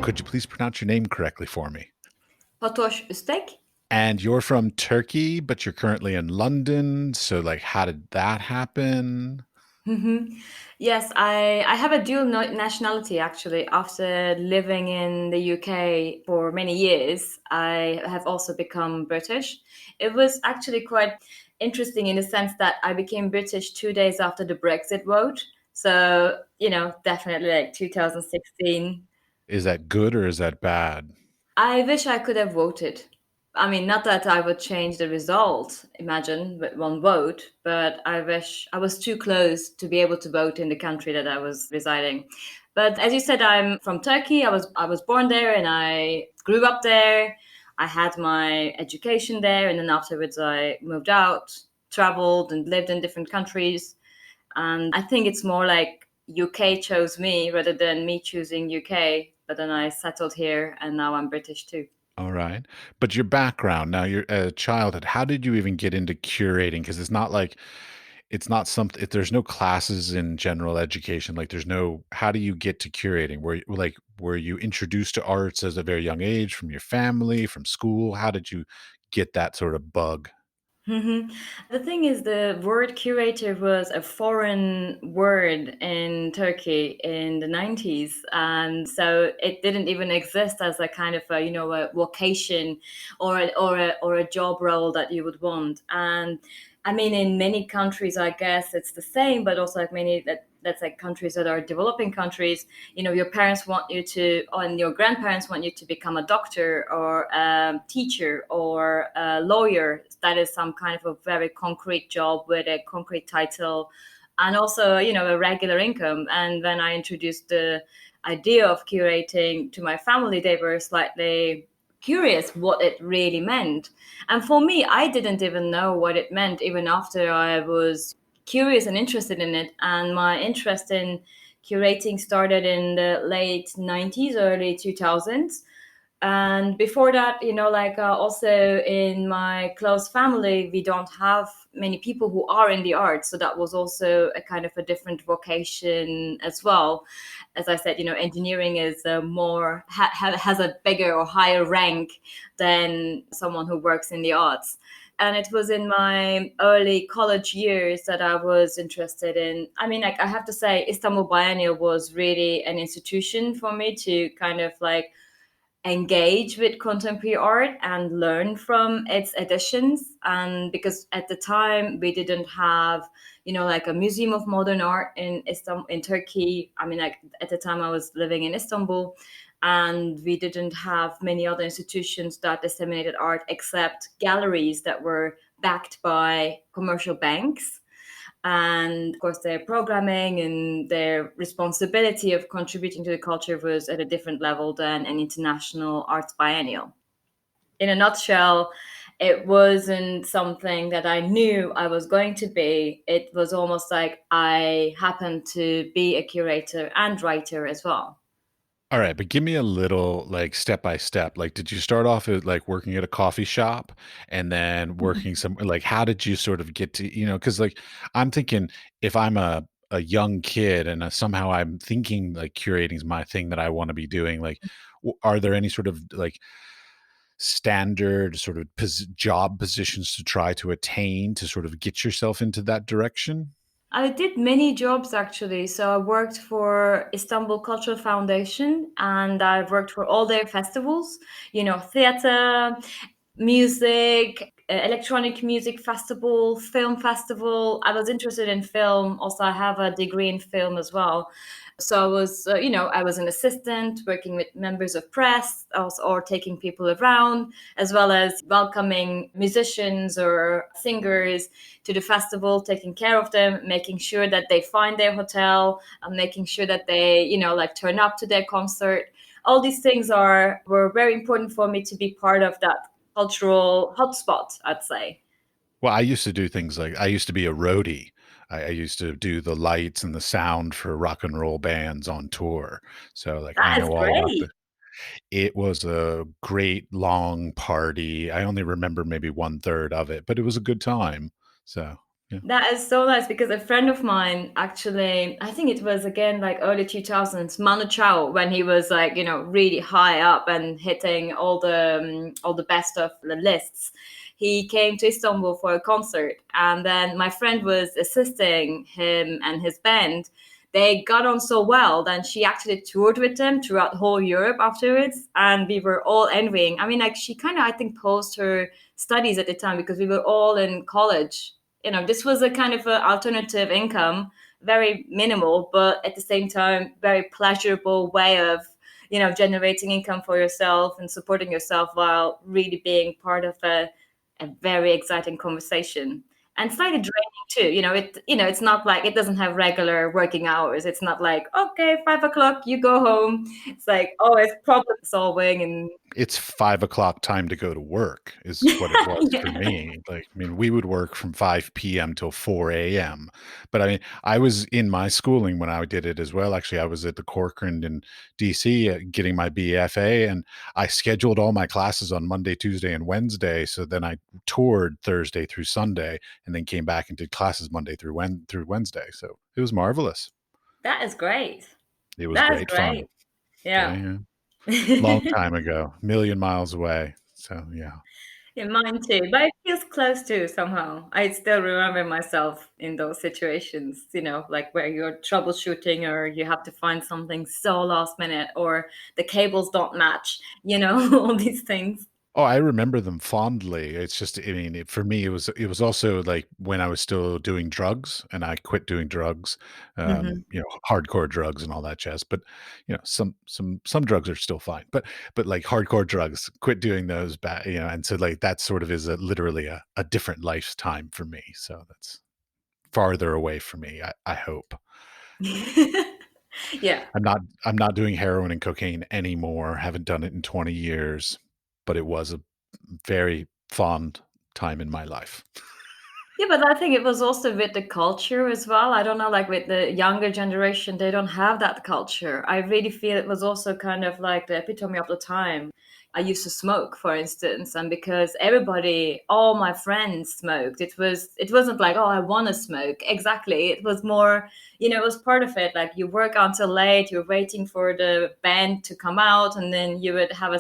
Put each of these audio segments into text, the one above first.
Could you please pronounce your name correctly for me? Fatoş, Üstek. And you're from Turkey, but you're currently in London. So, like, how did that happen? Mhm. Yes, I have a dual nationality actually. After living in the UK for many years, I have also become British. It was actually quite interesting in the sense that I became British 2 days after the Brexit vote. So, definitely like 2016. Is that good or is that bad? I wish I could have voted. I mean, not that I would change the result, imagine, with one vote, but I wish I was too close to be able to vote in the country that I was residing. But as you said, I'm from Turkey. I was born there and I grew up there. I had my education there, and then afterwards I moved out, traveled, and lived in different countries. And I think it's more like UK chose me rather than me choosing UK. But then I settled here and now I'm British too. All right. But your background, now you're a childhood, how did you even get into curating? Because it's not like it's not something, if there's no classes in general education, like there's no, how do you get to curating? Were you introduced to arts as a very young age from your family, from school? How did you get that sort of bug? Mhm. The thing is, the word curator was a foreign word in Turkey in the 90s. And so it didn't even exist as a kind of a vocation or a job role that you would want. And I mean, in many countries, I guess it's the same, but also like many that's like countries that are developing countries, your parents want you to, and your grandparents want you to become a doctor or a teacher or a lawyer. That is some kind of a very concrete job with a concrete title and also, a regular income. And when I introduced the idea of curating to my family, they were slightly curious what it really meant. And for me, I didn't even know what it meant even after I was curious and interested in it. And my interest in curating started in the late 90s, early 2000s. And before that, also in my close family, we don't have many people who are in the arts. So that was also a kind of a different vocation as well. As I said, engineering is has a bigger or higher rank than someone who works in the arts. And it was in my early college years that I was interested in. I mean, like I have to say, Istanbul Biennial was really an institution for me to kind of like engage with contemporary art and learn from its editions. And because at the time we didn't have like a museum of modern art in Istanbul, in Turkey. I mean, like at the time I was living in Istanbul, and we didn't have many other institutions that disseminated art except galleries that were backed by commercial banks. And of course, their programming and their responsibility of contributing to the culture was at a different level than an international arts biennial. In a nutshell, it wasn't something that I knew I was going to be. It was almost like I happened to be a curator and writer as well. All right, but give me a little like step by step. Like, did you start off at like working at a coffee shop and then working some like how did you sort of get to, because like I'm thinking if I'm a young kid and somehow I'm thinking like curating is my thing that I want to be doing, like are there any sort of like standard sort of job positions to try to attain to sort of get yourself into that direction? I did many jobs actually. So I worked for Istanbul Cultural Foundation and I've worked for all their festivals, theater, music, electronic music festival, film festival. I was interested in film. Also, I have a degree in film as well. So I was an assistant working with members of press also, or taking people around, as well as welcoming musicians or singers to the festival, taking care of them, making sure that they find their hotel, and making sure that they, like turn up to their concert. All these things were very important for me to be part of that cultural hotspot, I'd say. Well, I used to do things like I used to be a roadie. I used to do the lights and the sound for rock and roll bands on tour. So like I That is know all about great. It was a great long party. I only remember maybe one third of it, but it was a good time. So, yeah. That is so nice because a friend of mine actually, I think it was again like early 2000s, Manu Chao, when he was like, really high up and hitting all the best of the lists. He came to Istanbul for a concert, and then my friend was assisting him and his band. They got on so well, then she actually toured with them throughout whole Europe afterwards, and we were all envying. I mean, like she kind of, I think, paused her studies at the time because we were all in college. This was a kind of a alternative income, very minimal, but at the same time very pleasurable way of generating income for yourself and supporting yourself while really being part of a very exciting conversation, and slightly draining too. It's not like it doesn't have regular working hours. It's not like, okay, 5 o'clock you go home. It's like always problem solving and It's 5 o'clock time to go to work is what it was for yeah. me. Like, I mean, we would work from 5 p.m. till 4 a.m. But I mean, I was in my schooling when I did it as well. Actually, I was at the Corcoran in DC getting my BFA, and I scheduled all my classes on Monday, Tuesday, and Wednesday. So then I toured Thursday through Sunday, and then came back and did classes Monday through Wednesday. So it was marvelous. That is great. It was That is great fun. great. Yeah. Yeah, yeah. Long time ago, million miles away. So yeah. Yeah, mine too. But it feels close too somehow. I still remember myself in those situations, like where you're troubleshooting or you have to find something so last minute or the cables don't match, all these things. Oh, I remember them fondly. It's just, I mean, for me, it was also like when I was still doing drugs, and I quit doing drugs, Mhm. hardcore drugs and all that jazz. But some drugs are still fine. But like hardcore drugs, quit doing those. And so like that sort of is literally a different lifetime for me. So that's farther away from me. I hope. Yeah. I'm not doing heroin and cocaine anymore. Haven't done it in 20 years, but it was a very fond time in my life. Yeah, but I think it was also with the culture as well. I don't know, like with the younger generation, they don't have that culture. I really feel it was also kind of like the epitome of the time. I used to smoke, for instance, and because everybody, all my friends smoked, it wasn't like, oh, I want to smoke. Exactly. It was more, it was part of it. Like you work until late, you're waiting for the band to come out, and then you would have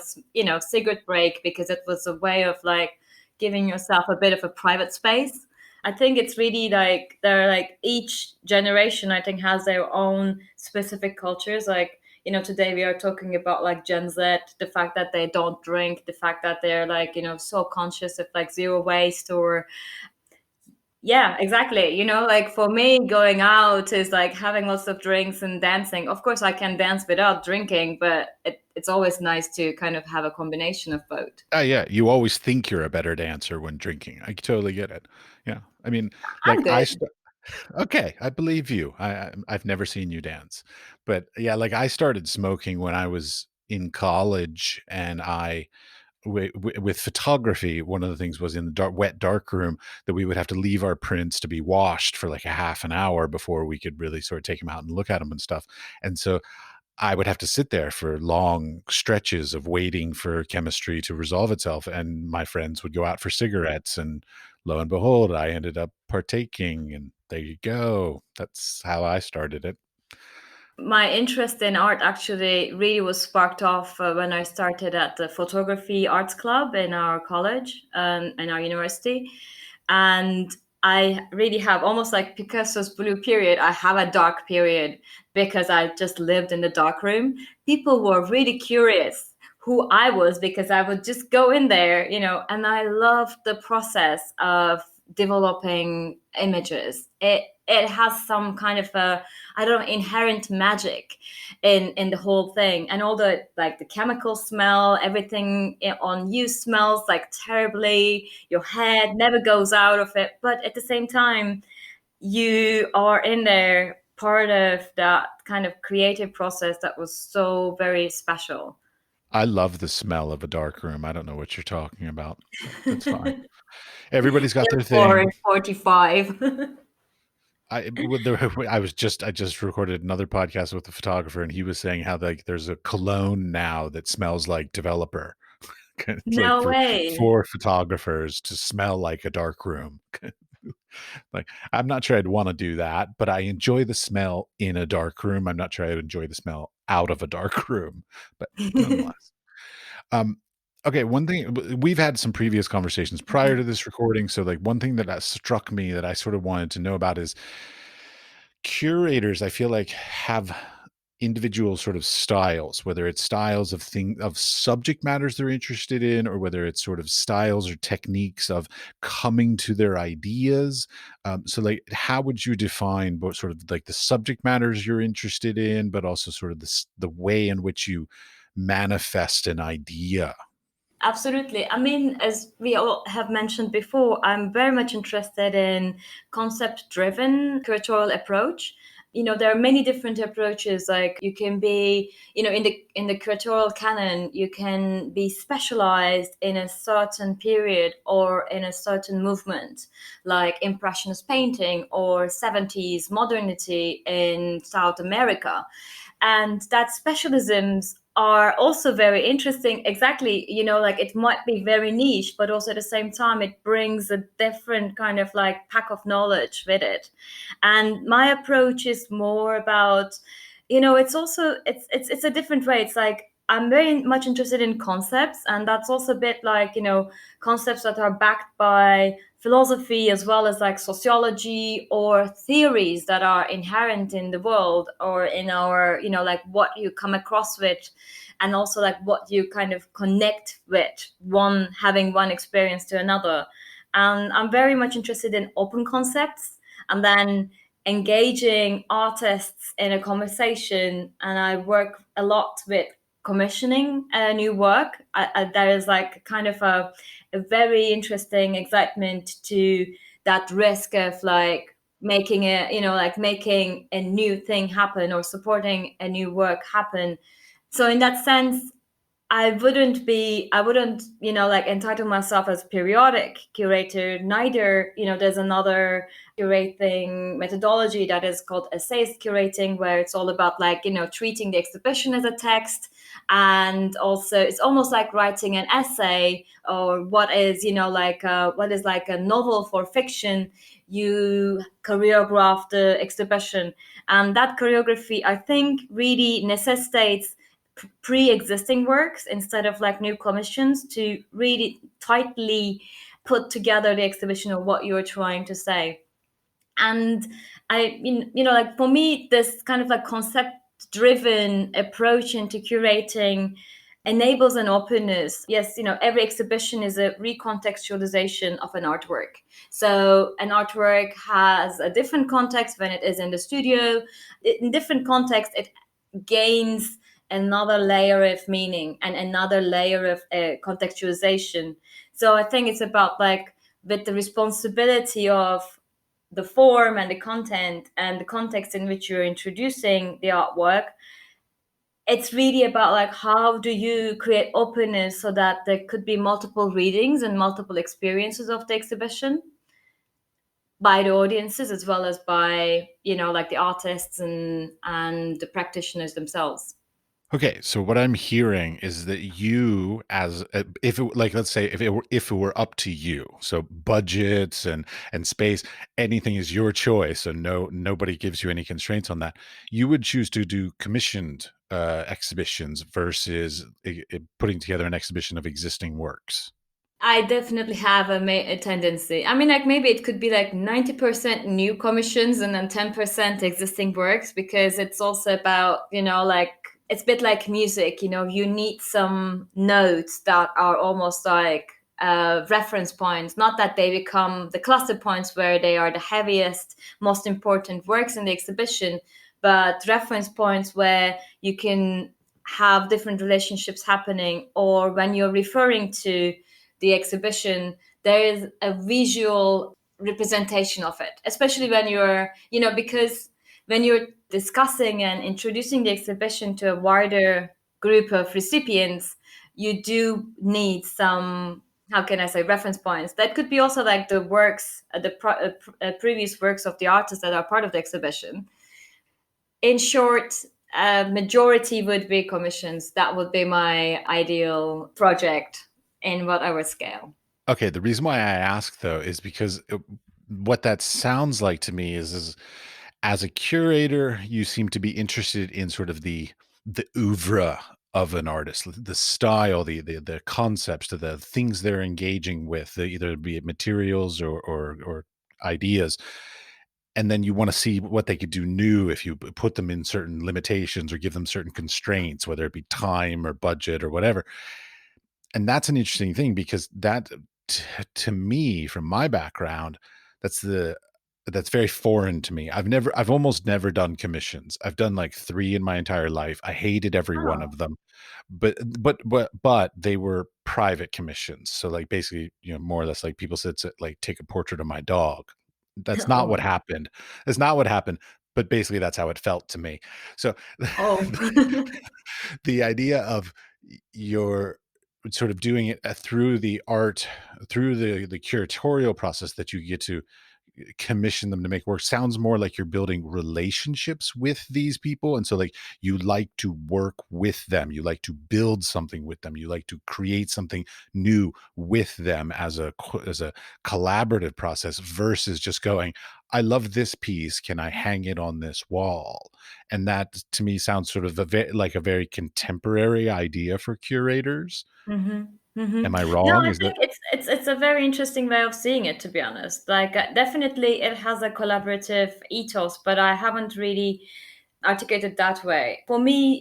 cigarette break because it was a way of like giving yourself a bit of a private space. I think it's really like they're like each generation I think has their own specific cultures. Like, today we are talking about like Gen Z, the fact that they don't drink, the fact that they're like, so conscious of like zero waste or yeah, exactly. Like for me, going out is like having lots of drinks and dancing. Of course, I can dance without drinking, but it's always nice to kind of have a combination of both. Yeah, you always think you're a better dancer when drinking. I totally get it. Yeah. I mean, like I'm good. okay, I believe you. I've never seen you dance. But yeah, like I started smoking when I was in college, and with photography, one of the things was in the wet dark room that we would have to leave our prints to be washed for like a half an hour before we could really sort of take them out and look at them and stuff. And so I would have to sit there for long stretches of waiting for chemistry to resolve itself, and my friends would go out for cigarettes, and lo and behold, I ended up partaking, and there you go. That's how I started it. My interest in art actually really was sparked off when I started at the photography arts club in our college in our university. And I really have almost like Picasso's blue period. I have a dark period because I just lived in the dark room. People were really curious who I was because I would just go in there, and I loved the process of developing images. It has some kind of a, I don't know, inherent magic in the whole thing, and all the like the chemical smell, everything on you smells like terribly. Your head never goes out of it, but at the same time, you are in there, part of that kind of creative process that was so very special. I love the smell of a dark room. I don't know what you're talking about, but that's fine. Everybody's got their For thing. 45. I just recorded another podcast with a photographer, and he was saying how like there's a cologne now that smells like developer, like No way. for photographers to smell like a dark room. Like I'm not sure I'd want to do that, but I enjoy the smell in a dark room. I'm not sure I'd enjoy the smell out of a dark room, but nonetheless. Um, okay, one thing we've had some previous conversations prior to this recording, so like one thing that struck me that I sort of wanted to know about is curators. I feel like have individual sort of styles, whether it's styles of subject matters they're interested in, or whether it's sort of styles or techniques of coming to their ideas. So, like, how would you define both sort of like the subject matters you're interested in, but also sort of the way in which you manifest an idea? Absolutely. I mean, as we all have mentioned before, I'm very much interested in concept-driven curatorial approach. There are many different approaches. Like you can be, in the curatorial canon, you can be specialized in a certain period or in a certain movement, like Impressionist painting or 70s modernity in South America. And that specialisms are also very interesting. Exactly, like it might be very niche, but also at the same time it brings a different kind of like pack of knowledge with it. And my approach is more about, it's also it's a different way. It's like I'm very much interested in concepts, and that's also a bit like, concepts that are backed by philosophy as well as like sociology or theories that are inherent in the world or in our, like what you come across with, and also like what you kind of connect with, one having one experience to another. And I'm very much interested in open concepts, and then engaging artists in a conversation. And I work a lot with commissioning a new work. There is like kind of a very interesting excitement to that risk of like making making a new thing happen or supporting a new work happen. So in that sense, I wouldn't, like entitle myself as periodic curator. Neither, there's another curating methodology that is called essayist curating, where it's all about like, treating the exhibition as a text. And also it's almost like writing an essay, or what is, what is like a novel for fiction. You choreograph the exhibition. And that choreography, I think, really necessitates pre-existing works instead of like new commissions to really tightly put together the exhibition of what you're trying to say. And like for me, this kind of like concept driven approach into curating enables an openness. Yes, every exhibition is a recontextualization of an artwork. So an artwork has a different context when it is in the studio. In different context, it gains another layer of meaning and another layer of contextualization. So I think it's about like with the responsibility of the form and the content and the context in which you're introducing the artwork. It's really about like how do you create openness so that there could be multiple readings and multiple experiences of the exhibition by the audiences as well as by like the artists and the practitioners themselves. Okay, so what I'm hearing is that you, as if it, like, let's say if it were up to you, so budgets and space, anything is your choice, and nobody gives you any constraints on that. You would choose to do commissioned exhibitions versus putting together an exhibition of existing works. I definitely have a tendency. I mean, like maybe it could be like 90% new commissions and then 10% existing works, because it's also about, like it's a bit like music, you need some notes that are almost like reference points, not that they become the cluster points where they are the heaviest, most important works in the exhibition, but reference points where you can have different relationships happening, or when you're referring to the exhibition, there is a visual representation of it, especially when you're, because when you're discussing and introducing the exhibition to a wider group of recipients, you do need some how can I say, reference points. That could be also like the works, previous works of the artists that are part of the exhibition. In short, majority would be commissions. That would be my ideal project in whatever scale. Okay, the reason why I ask though is because what that sounds like to me is as a curator, you seem to be interested in sort of the oeuvre of an artist, the style, the concepts, the things they're engaging with, either be it materials or ideas, and then you want to see what they could do new if you put them in certain limitations or give them certain constraints, whether it be time or budget or whatever. And that's an interesting thing because that to me, from my background, that's the that's very foreign to me. I've almost never done commissions. I've done like 3 in my entire life. I hated every one Oh. of them. But they were private commissions. So, like, basically, more or less like people said, like, "Take a portrait of my dog." That's not what Oh. happened. That's not what happened, but basically that's how it felt to me. So Oh. the idea of you're sort of doing it through the art, through the curatorial process that you get to commission them to make work sounds more like you're building relationships with these people, and so like you like to work with them, you like to build something with them, you like to create something new with them as a collaborative process versus just going, I love this piece, can I hang it on this wall? And that to me sounds sort of like a very contemporary idea for curators. Hmm. Hmm. Am I No, wrong? I Is that think it's a very interesting way of seeing it, to be honest. Like, definitely, it has a collaborative ethos, but I haven't really articulated that way. For me,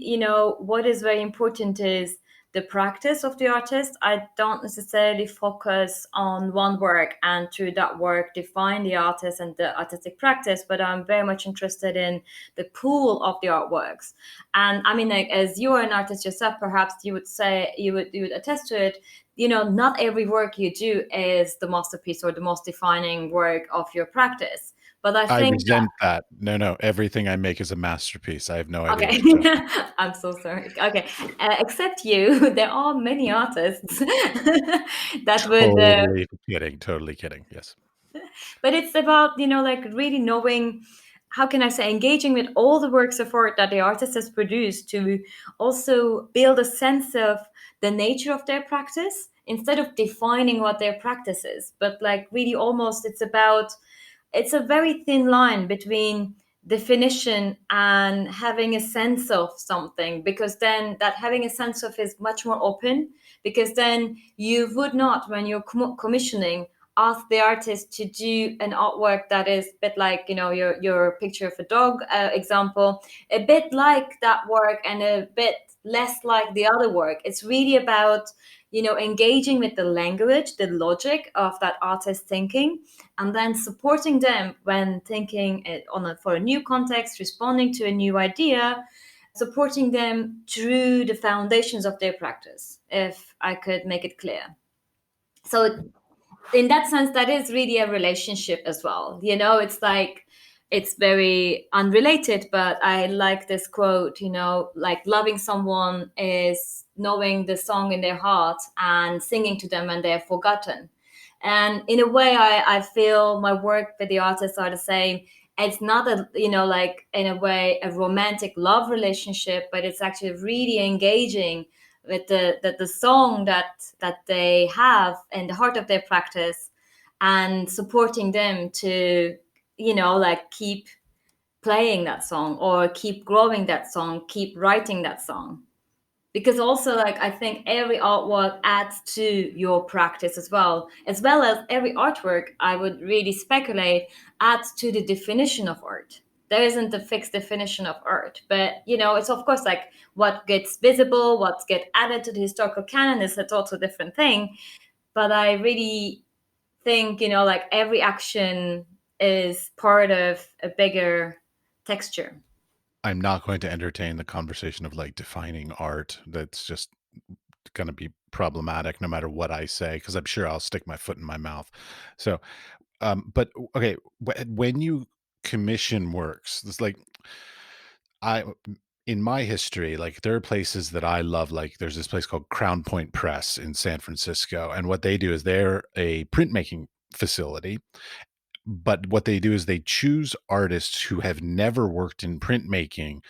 what is very important is the practice of the artist. I don't necessarily focus on one work and through that work define the artist and the artistic practice, but I'm very much interested in the pool of the artworks. And I mean, like, as you are an artist yourself, perhaps you would say you would attest to it. Not every work you do is the masterpiece or the most defining work of your practice. But I I think resent that. No, no, everything I make is a masterpiece. I have no idea okay. what you're talking. I'm so sorry. Okay. Except you, there are many artists that would, Totally kidding, totally kidding, yes. but it's about, like, really knowing, how can I say, engaging with all the works of art that the artist has produced to also build a sense of the nature of their practice instead of defining what their practice is. But, like, really almost it's a very thin line between definition and having a sense of something, because then that having a sense of is much more open, because then you would not, when you're commissioning, ask the artist to do an artwork that is a bit like, your picture of a dog example, a bit like that work and a bit less like the other work. It's really about, engaging with the language, the logic of that artist thinking, and then supporting them when thinking it for a new context, responding to a new idea, supporting them through the foundations of their practice, if I could make it clear. So, in that sense, that is really a relationship as well. It's like, it's very unrelated, but I like this quote, like, loving someone is knowing the song in their heart and singing to them when they're forgotten. And in a way, I feel my work with the artists are the same. It's not a, like, in a way, a romantic love relationship, but it's actually really engaging with the song that they have in the heart of their practice, and supporting them to, like, keep playing that song or keep growing that song, keep writing that song. Because also, like, I think every artwork adds to your practice as well as every artwork, I would really speculate, adds to the definition of art. There isn't a fixed definition of art, but it's of course like what gets visible, what gets added to the historical canon is a total different thing. But I really think, like, every action is part of a bigger texture. I'm not going to entertain the conversation of, like, defining art. That's just gonna be problematic no matter what I say, because 'cause I'm sure I'll stick my foot in my mouth. So, but okay, when you commission works, it's like I in my history, like there are places that I love, like there's this place called Crown Point Press in San Francisco. And what they do is they're a printmaking facility. But what they do is they choose artists who have never worked in printmaking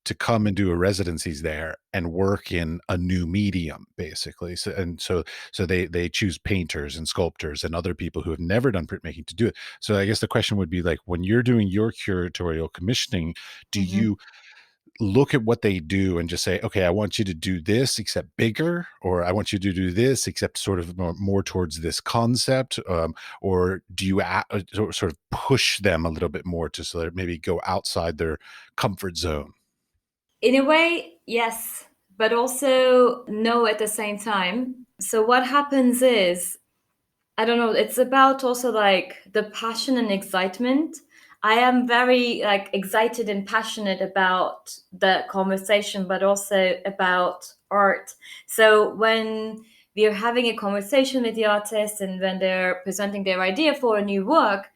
to come and do a residencies there and work in a new medium, basically. So they choose painters and sculptors and other people who have never done printmaking to do it. So I guess the question would be like, when you're doing your curatorial commissioning, do Mhm. you look at what they do and just say, okay, I want you to do this except bigger, or I want you to do this except sort of more towards this concept, or do you sort of push them a little bit more to so that maybe go outside their comfort zone? In a way, yes, but also no at the same time. So what happens is, I don't know, it's about also like the passion and excitement. I am very like excited and passionate about the conversation, but also about art. So when we are having a conversation with the artist and when they're presenting their idea for a new work,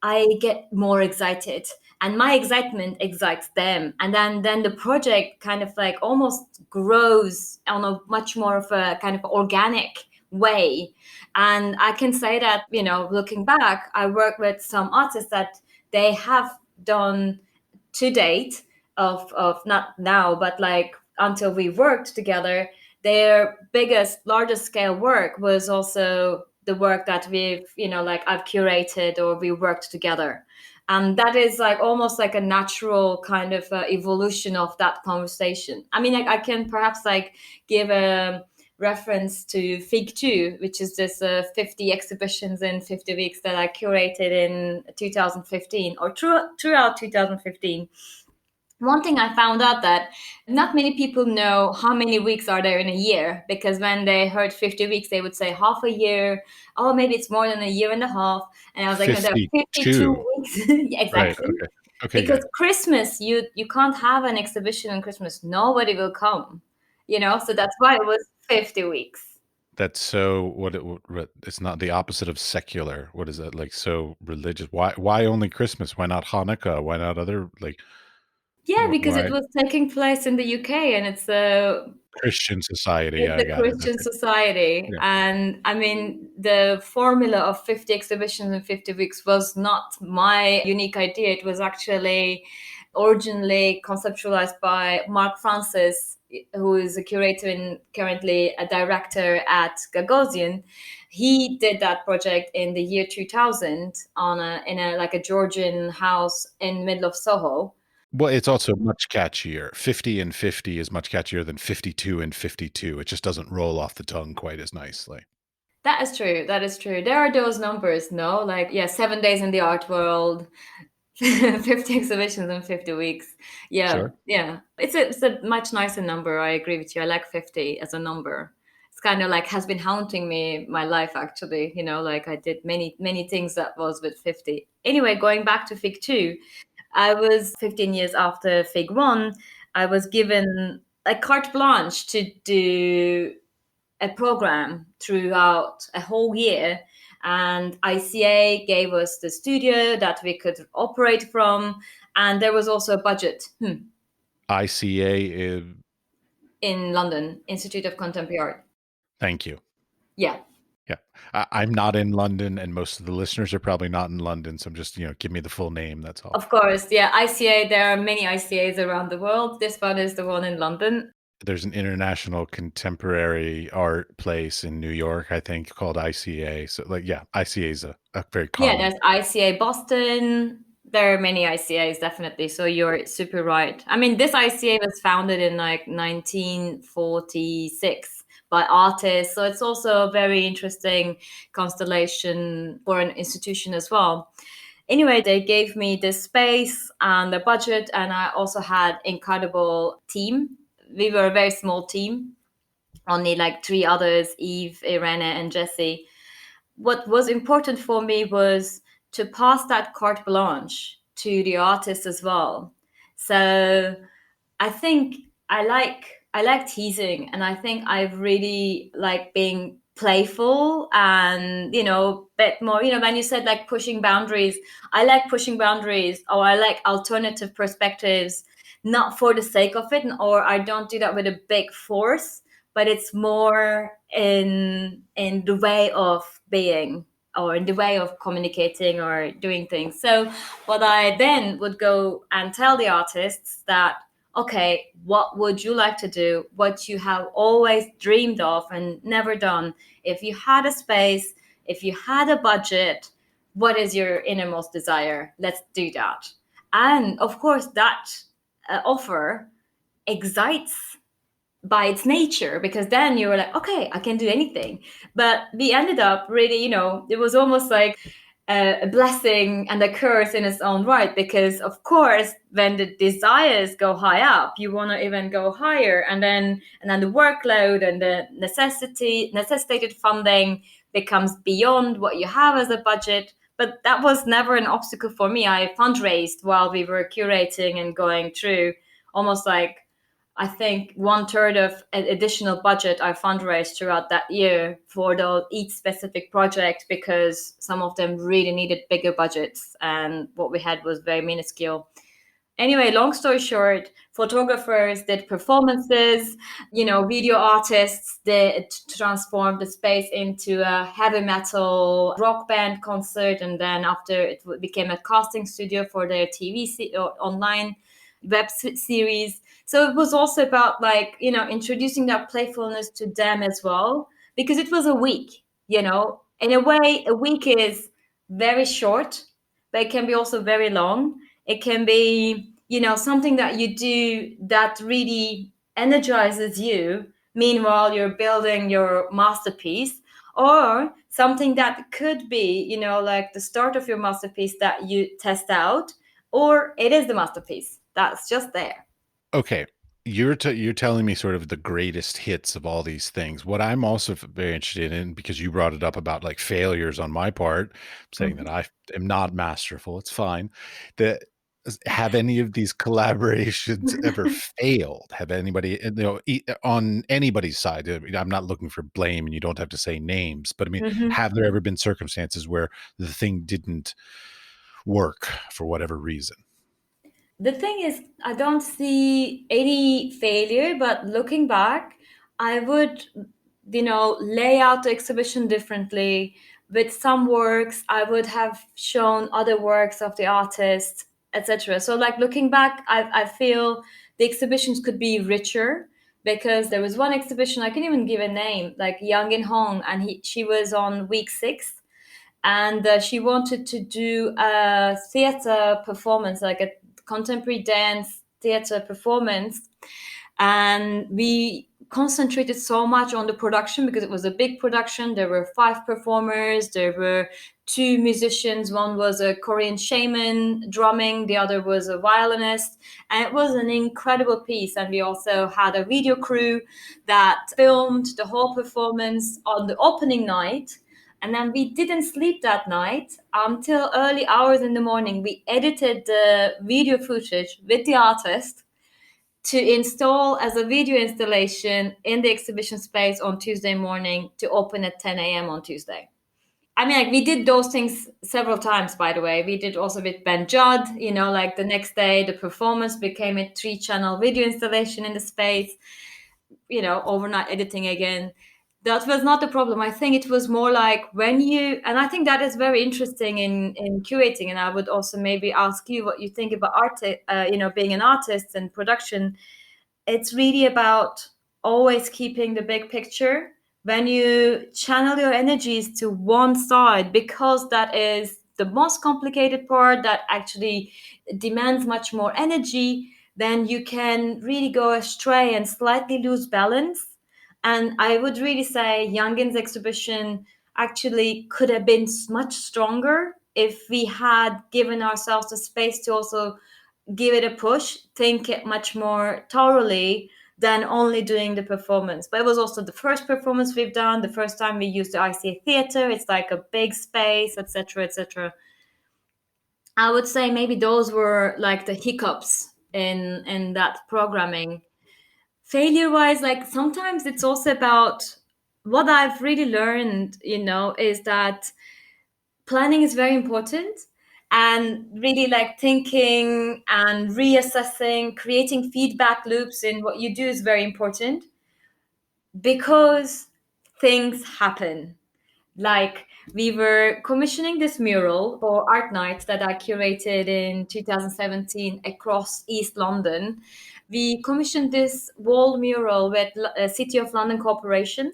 I get more excited, and my excitement excites them, and then the project kind of like almost grows on a much more of a kind of organic way. And I can say that, looking back, I work with some artists that they have done to date, of not now but like until we worked together, their biggest largest scale work was also the work that we've, like I've curated or we worked together. And that is like almost like a natural kind of evolution of that conversation. I mean, like, I can perhaps like give a reference to Fig 2, which is this 50 exhibitions in 50 weeks that I curated in 2015, or throughout 2015. One thing I found out that not many people know how many weeks are there in a year, because when they heard 50 weeks, they would say half a year. Oh, maybe it's more than a year and a half. And I was like, no, there are 52 52. weeks. Yeah, Right. exactly. Okay. Okay. Because Got it. Christmas, you can't have an exhibition on Christmas. Nobody will come, so that's why it was 50 weeks. That's so it's not the opposite of secular. What is that like? So religious. Why only Christmas? Why not Hanukkah? Why not other like Yeah, because it why was taking place in the UK, and Christian society? it's I a got it. Christian Okay. society. Yeah. And I mean, the formula of 50 exhibitions in 50 weeks was not my unique idea. It was actually originally conceptualized by Mark Francis, who is a curator and currently a director at Gagosian. He did that project in the year 2000 in a like a Georgian house in middle of Soho. Well, it's also much catchier. 50 and 50 is much catchier than 52 and 52. It just doesn't roll off the tongue quite as nicely. That is true. That is true. There are those numbers, no? Like, yeah, 7 days in the art world, 50 exhibitions in 50 weeks. Yeah, Sure. yeah. It's a much nicer number. I agree with you. I like 50 as a number. It's kind of like has been haunting me my life, actually. Like I did many, many things that was with 50. Anyway, going back to Fig 2, I was 15 years after Fig 1. I was given a carte blanche to do a program throughout a whole year. And ICA gave us the studio that we could operate from. And there was also a budget ICA is in London, Institute of Contemporary Art. thank you. Yeah, Yeah. I'm not in London, and most of the listeners are probably not in London, so I'm just, give me the full name, that's all. of course. Yeah, ICA, there are many ICAs around the world. This one is the one in London. There's an international contemporary art place in New York, I think, called ICA. So, like, yeah, ICA is a very Yeah, common. there's ICA Boston. There are many ICAs, definitely. So you're super right. I mean, this ICA was founded in like 1946 by artists. So it's also a very interesting constellation for an institution as well. Anyway, they gave me this space and the budget, and I also had incredible team. We were a very small team, only like three others, Eve, Irene, and Jesse. What was important for me was to pass that carte blanche to the artist as well. So I think I like teasing, and I think I really like being playful and bit more, when you said like pushing boundaries, I like pushing boundaries, or I like alternative perspectives not for the sake of it, or I don't do that with a big force, but it's more in the way of being, or in the way of communicating or doing things. So what I then would go and tell the artists that, okay, what would you like to do? What you have always dreamed of and never done? If you had a space, if you had a budget, what is your innermost desire? Let's do that. And of course, that offer excites by its nature, because then you were like, okay, I can do anything. But we ended up really, it was almost like a blessing and a curse in its own right, because of course when the desires go high up, you want to even go higher, and then the workload and the necessitated funding becomes beyond what you have as a budget. But that was never an obstacle for me. I fundraised while we were curating and going through, almost like, I think 1/3 of an additional budget I fundraised throughout that year for each specific project, because some of them really needed bigger budgets and what we had was very minuscule. Anyway, long story short, photographers did performances, video artists, they transformed the space into a heavy metal rock band concert, and then after it became a casting studio for their or online web series. So it was also about, like, introducing that playfulness to them as well, because it was a week, in a way, a week is very short, but it can be also very long. It can be, something that you do that really energizes you. Meanwhile, you're building your masterpiece, or something that could be, like the start of your masterpiece that you test out, or it is the masterpiece that's just there. Okay. You're telling me sort of the greatest hits of all these things. What I'm also very interested in, because you brought it up about like failures on my part, saying that Mhm. I am not masterful. It's fine. That have any of these collaborations ever failed? Have anybody, on anybody's side? I'm not looking for blame, and you don't have to say names, but I mean, Mhm. have there ever been circumstances where the thing didn't work for whatever reason? The thing is, I don't see any failure, but looking back, I would, lay out the exhibition differently. With some works, I would have shown other works of the artist, etc. So, like, looking back, I feel the exhibitions could be richer, because there was one exhibition, I can even give a name, like Yang In Hong, and she was on week 6, and she wanted to do a theater performance, like a contemporary dance theater performance. And we concentrated so much on the production, because it was a big production. There were 5 performers, there were 2 musicians. One was a Korean shaman drumming, the other was a violinist, and it was an incredible piece. And we also had a video crew that filmed the whole performance on the opening night. And then we didn't sleep that night until early hours in the morning. We edited the video footage with the artist to install as a video installation in the exhibition space on Tuesday morning, to open at 10 a.m. on Tuesday. I mean, like, we did those things several times, by the way. We did also with Ben Judd, like the next day, the performance became a 3-channel video installation in the space, overnight editing again. That was not the problem. I think it was more like when you, and I think that is very interesting in curating. And I would also maybe ask you what you think about art, being an artist and production. It's really about always keeping the big picture. When you channel your energies to one side, because that is the most complicated part, that actually demands much more energy, then you can really go astray and slightly lose balance. And I would really say Youngin's exhibition actually could have been much stronger if we had given ourselves the space to also give it a push, think it much more thoroughly than only doing the performance. But it was also the first performance we've done, the first time we used the ICA theater. It's like a big space, etc., etc. I would say maybe those were like the hiccups in that programming. Failure wise, like, sometimes it's also about, what I've really learned, is that planning is very important. and really like thinking and reassessing, creating feedback loops in what you do is very important because things happen. Like we were commissioning this mural for Art Night that I curated in 2017 across East London. We commissioned this wall mural with City of London Corporation.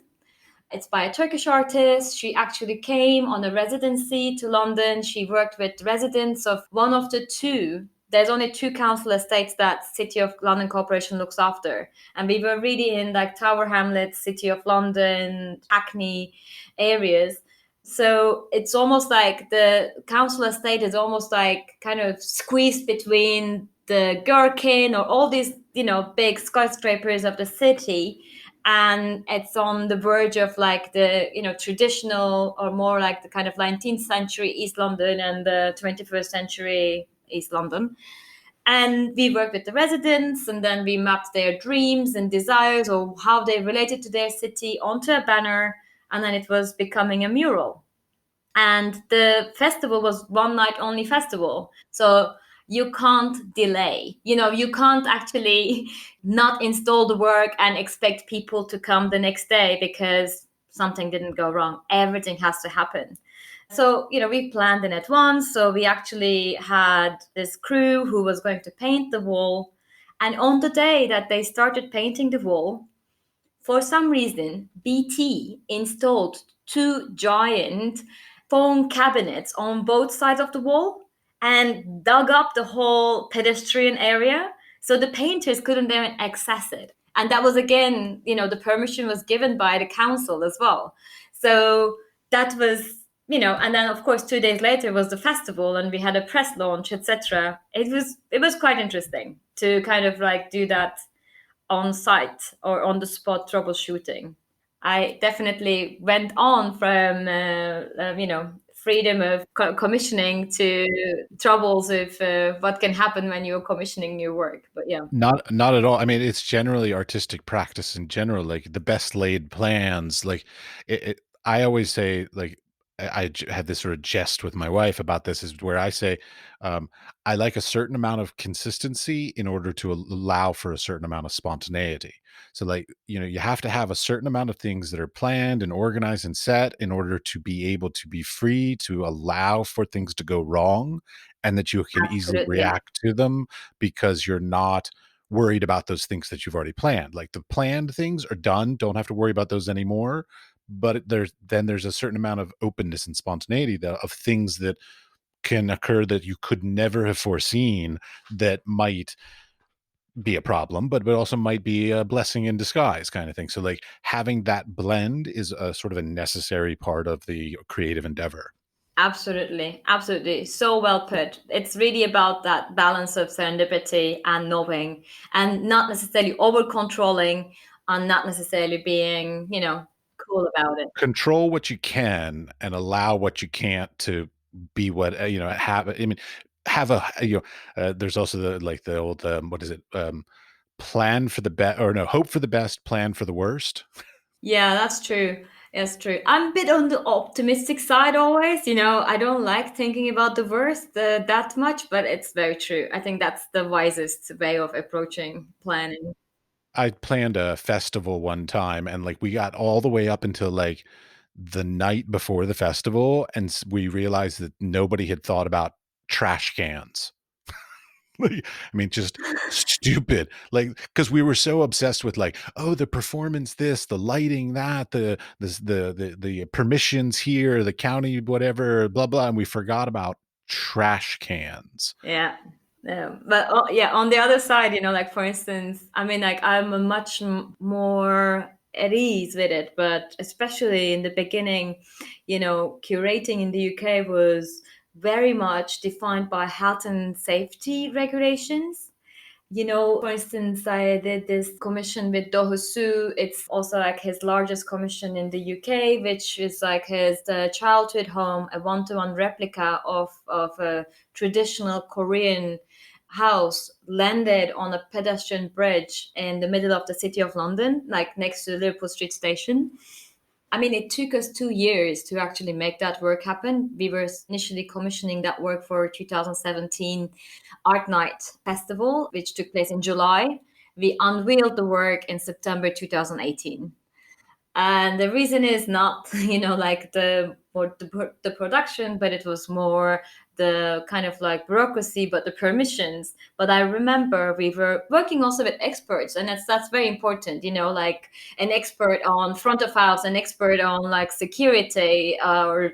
It's by a Turkish artist. She actually came on a residency to London. She worked with residents of one of the two. There's only two council estates that City of London Corporation looks after. And we were really in like Tower Hamlets, City of London, Hackney areas. So it's almost like the council estate is almost like kind of squeezed between the Gherkin or all these, big skyscrapers of the city, and it's on the verge of like the traditional or more like the kind of 19th century East London and the 21st century East London. And we worked with the residents, and then we mapped their dreams and desires or how they related to their city onto a banner, and then it was becoming a mural. And the festival was one night only festival, so you can't delay, you can't actually not install the work and expect people to come the next day because something didn't go wrong. Everything has to happen. So we planned in advance, so we actually had this crew who was going to paint the wall, and on the day that they started painting the wall, for some reason, BT installed two giant foam cabinets on both sides of the wall and dug up the whole pedestrian area. So the painters couldn't even access it. And that was again, the permission was given by the council as well. So that was, and then of course 2 days later was the festival and we had a press launch, etc. It was quite interesting to kind of like do that on site or on the spot troubleshooting. I definitely went on from freedom of commissioning to troubles of what can happen when you're commissioning new work. But yeah, Not at all. I mean, it's generally artistic practice in general, like the best laid plans. Like I always say, like had this sort of jest with my wife about this, is where I say, um, I like a certain amount of consistency in order to allow for a certain amount of spontaneity. So, like, you have to have a certain amount of things that are planned and organized and set in order to be able to be free to allow for things to go wrong, and that you can easily absolutely. react to them because you're not worried about those things that you've already planned. Like the planned things are done, don't have to worry about those anymore. But there's a certain amount of openness and spontaneity of things that can occur that you could never have foreseen, that might be a problem, but also might be a blessing in disguise kind of thing. So like having that blend is a sort of a necessary part of the creative endeavor. Absolutely, absolutely. So well put. It's really about that balance of serendipity and knowing, and not necessarily over controlling, and not necessarily being, cool about it. Control what you can and allow what you can't to be what, have, I mean, have a, there's also the, like the old, what is it? Plan for the best, or no, hope for the best, plan for the worst. Yeah, that's true. That's true. I'm a bit on the optimistic side always. I don't like thinking about the worst that much, but it's very true. I think that's the wisest way of approaching planning. I planned a festival one time, and like we got all the way up until like the night before the festival, and we realized that nobody had thought about trash cans. Like, I mean, just stupid. Like, because we were so obsessed with like, oh, the performance, this, the lighting, that, the permissions here, the county, whatever, blah blah, and we forgot about trash cans. Yeah. Yeah. But yeah, on the other side, like for instance, I mean, like I'm a much more at ease with it, but especially in the beginning, curating in the UK was very much defined by health and safety regulations. For instance, I did this commission with Dohusu. It's also like his largest commission in the UK, which is like his childhood home, a one-to-one replica of a traditional Korean house landed on a pedestrian bridge in the middle of the city of London, like next to Liverpool Street Station. I mean, it took us 2 years to actually make that work happen. We were initially commissioning that work for 2017 Art Night Festival, which took place in July. We unveiled the work in September 2018. And the reason is not, like the production, but it was more the kind of like bureaucracy, but the permissions. But I remember we were working also with experts, and that's very important, like an expert on front of house, an expert on like security, or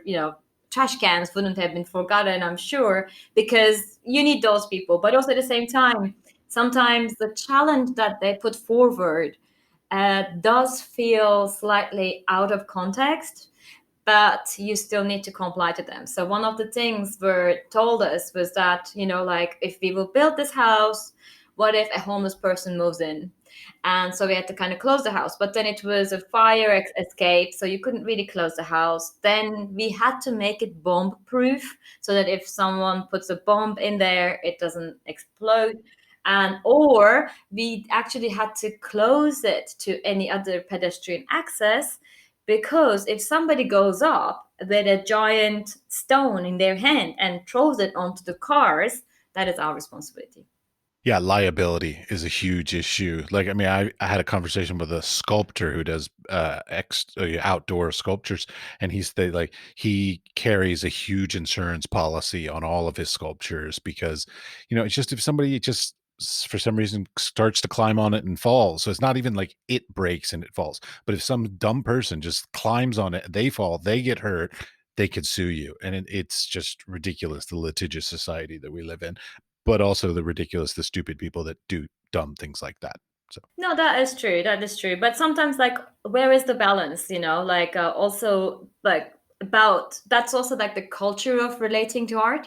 trash cans wouldn't have been forgotten, I'm sure, because you need those people. But also at the same time, sometimes the challenge that they put forward does feel slightly out of context, but you still need to comply to them. So one of the things were told us was that, like if we will build this house, what if a homeless person moves in? And so we had to kind of close the house, but then it was a fire escape, so you couldn't really close the house. Then we had to make it bomb proof so that if someone puts a bomb in there, it doesn't explode. And or we actually had to close it to any other pedestrian access, because if somebody goes up with a giant stone in their hand and throws it onto the cars, that is our responsibility. Yeah, liability is a huge issue. Like, I mean, I had a conversation with a sculptor who does outdoor sculptures, and he carries a huge insurance policy on all of his sculptures because, it's just if somebody just for some reason starts to climb on it and falls, so it's not even like it breaks and it falls, but if some dumb person just climbs on it, they fall, they get hurt, they could sue you, and it's just ridiculous the litigious society that we live in, but also the stupid people that do dumb things like that. So No, that is true. That is true. But sometimes, like, where is the balance? Like, also, like, about that's also like the culture of relating to art.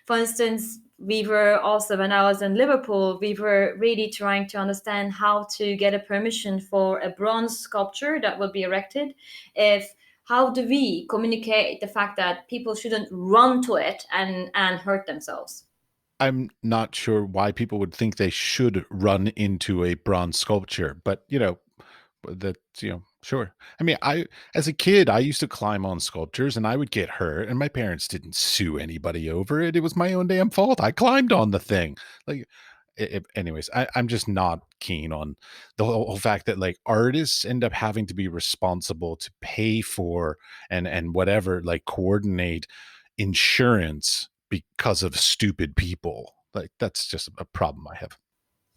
For instance, we were also, when I was in Liverpool, we were really trying to understand how to get a permission for a bronze sculpture that would be erected. If How do we communicate the fact that people shouldn't run to it and hurt themselves? I'm not sure why people would think they should run into a bronze sculpture, but that sure. I mean, I as a kid, I used to climb on sculptures and I would get hurt, and my parents didn't sue anybody over it. It was my own damn fault. I climbed on the thing. Like, anyways, I'm just not keen on the whole fact that like artists end up having to be responsible to pay for and whatever, like coordinate insurance because of stupid people. Like that's just a problem I have.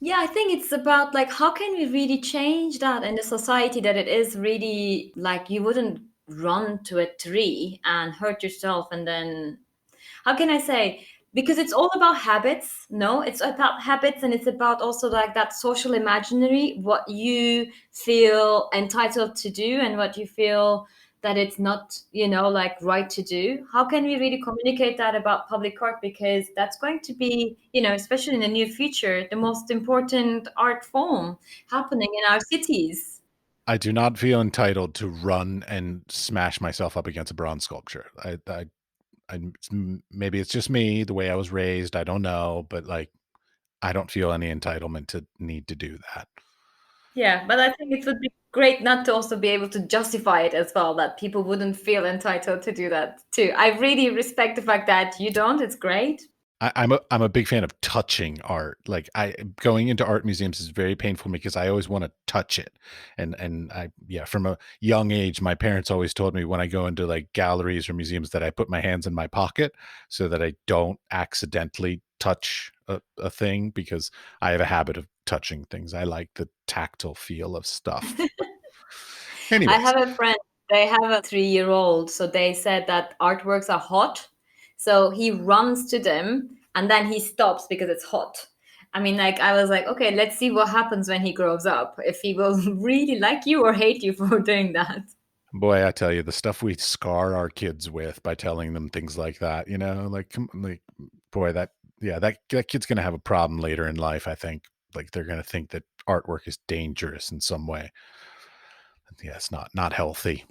Yeah, I think it's about like how can we really change that in the society, that it is really like you wouldn't run to a tree and hurt yourself, and then how can I say? Because it's all about habits. No, it's about habits, and it's about also like that social imaginary, what you feel entitled to do and what you feel that it's not, like right to do. How can we really communicate that about public art? Because that's going to be, especially in the near future, the most important art form happening in our cities. I do not feel entitled to run and smash myself up against a bronze sculpture. Maybe it's just me, the way I was raised. I don't know, but like, I don't feel any entitlement to need to do that. Yeah, but I think it would be great not to also be able to justify it as well, that people wouldn't feel entitled to do that too. I really respect the fact that you don't. It's great. I'm a big fan of touching art. Like I going into art museums is very painful because I always want to touch it. And I yeah, from a young age, my parents always told me when I go into like galleries or museums that I put my hands in my pocket so that I don't accidentally touch a thing because I have a habit of touching things. I like the tactile feel of stuff. But I anyways, have a friend, they have a 3-year-old, so they said that artworks are hot. So he runs to them and then he stops because it's hot. I mean, like, I was like, okay, let's see what happens when he grows up, if he will really like you or hate you for doing that. boy, I tell you, the stuff we scar our kids with by telling them things like that, like, like, boy, yeah, that kid's gonna have a problem later in life, I think. Like, they're gonna think that artwork is dangerous in some way. Yeah, it's not healthy.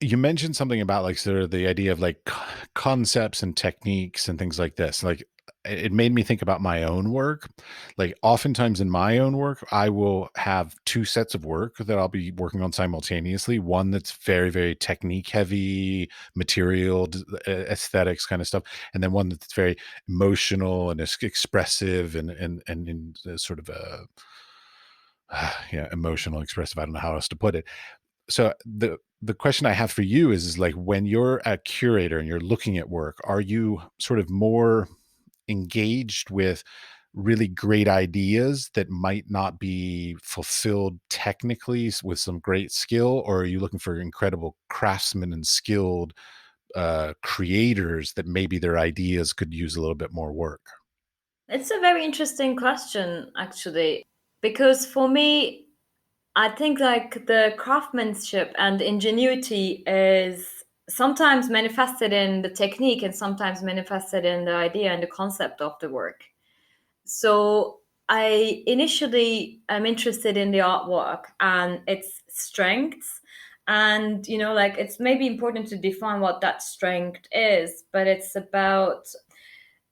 You mentioned something about, like, sort of the idea of, like, concepts and techniques and things like this. Like, it made me think about my own work. Like oftentimes in my own work, I will have two sets of work that I'll be working on simultaneously. One that's very, very technique heavy, material, aesthetics kind of stuff, and then one that's very emotional and expressive and in sort of a yeah, emotional, expressive. I don't know how else to put it. So the question I have for you is like when you're a curator and you're looking at work, are you sort of more engaged with really great ideas that might not be fulfilled technically with some great skill, or are you looking for incredible craftsmen and skilled creators that maybe their ideas could use a little bit more work? It's a very interesting question, actually, because for me, I think like the craftsmanship and ingenuity is sometimes manifested in the technique and sometimes manifested in the idea and the concept of the work. So I initially am interested in the artwork and its strengths. And, like it's maybe important to define what that strength is, but it's about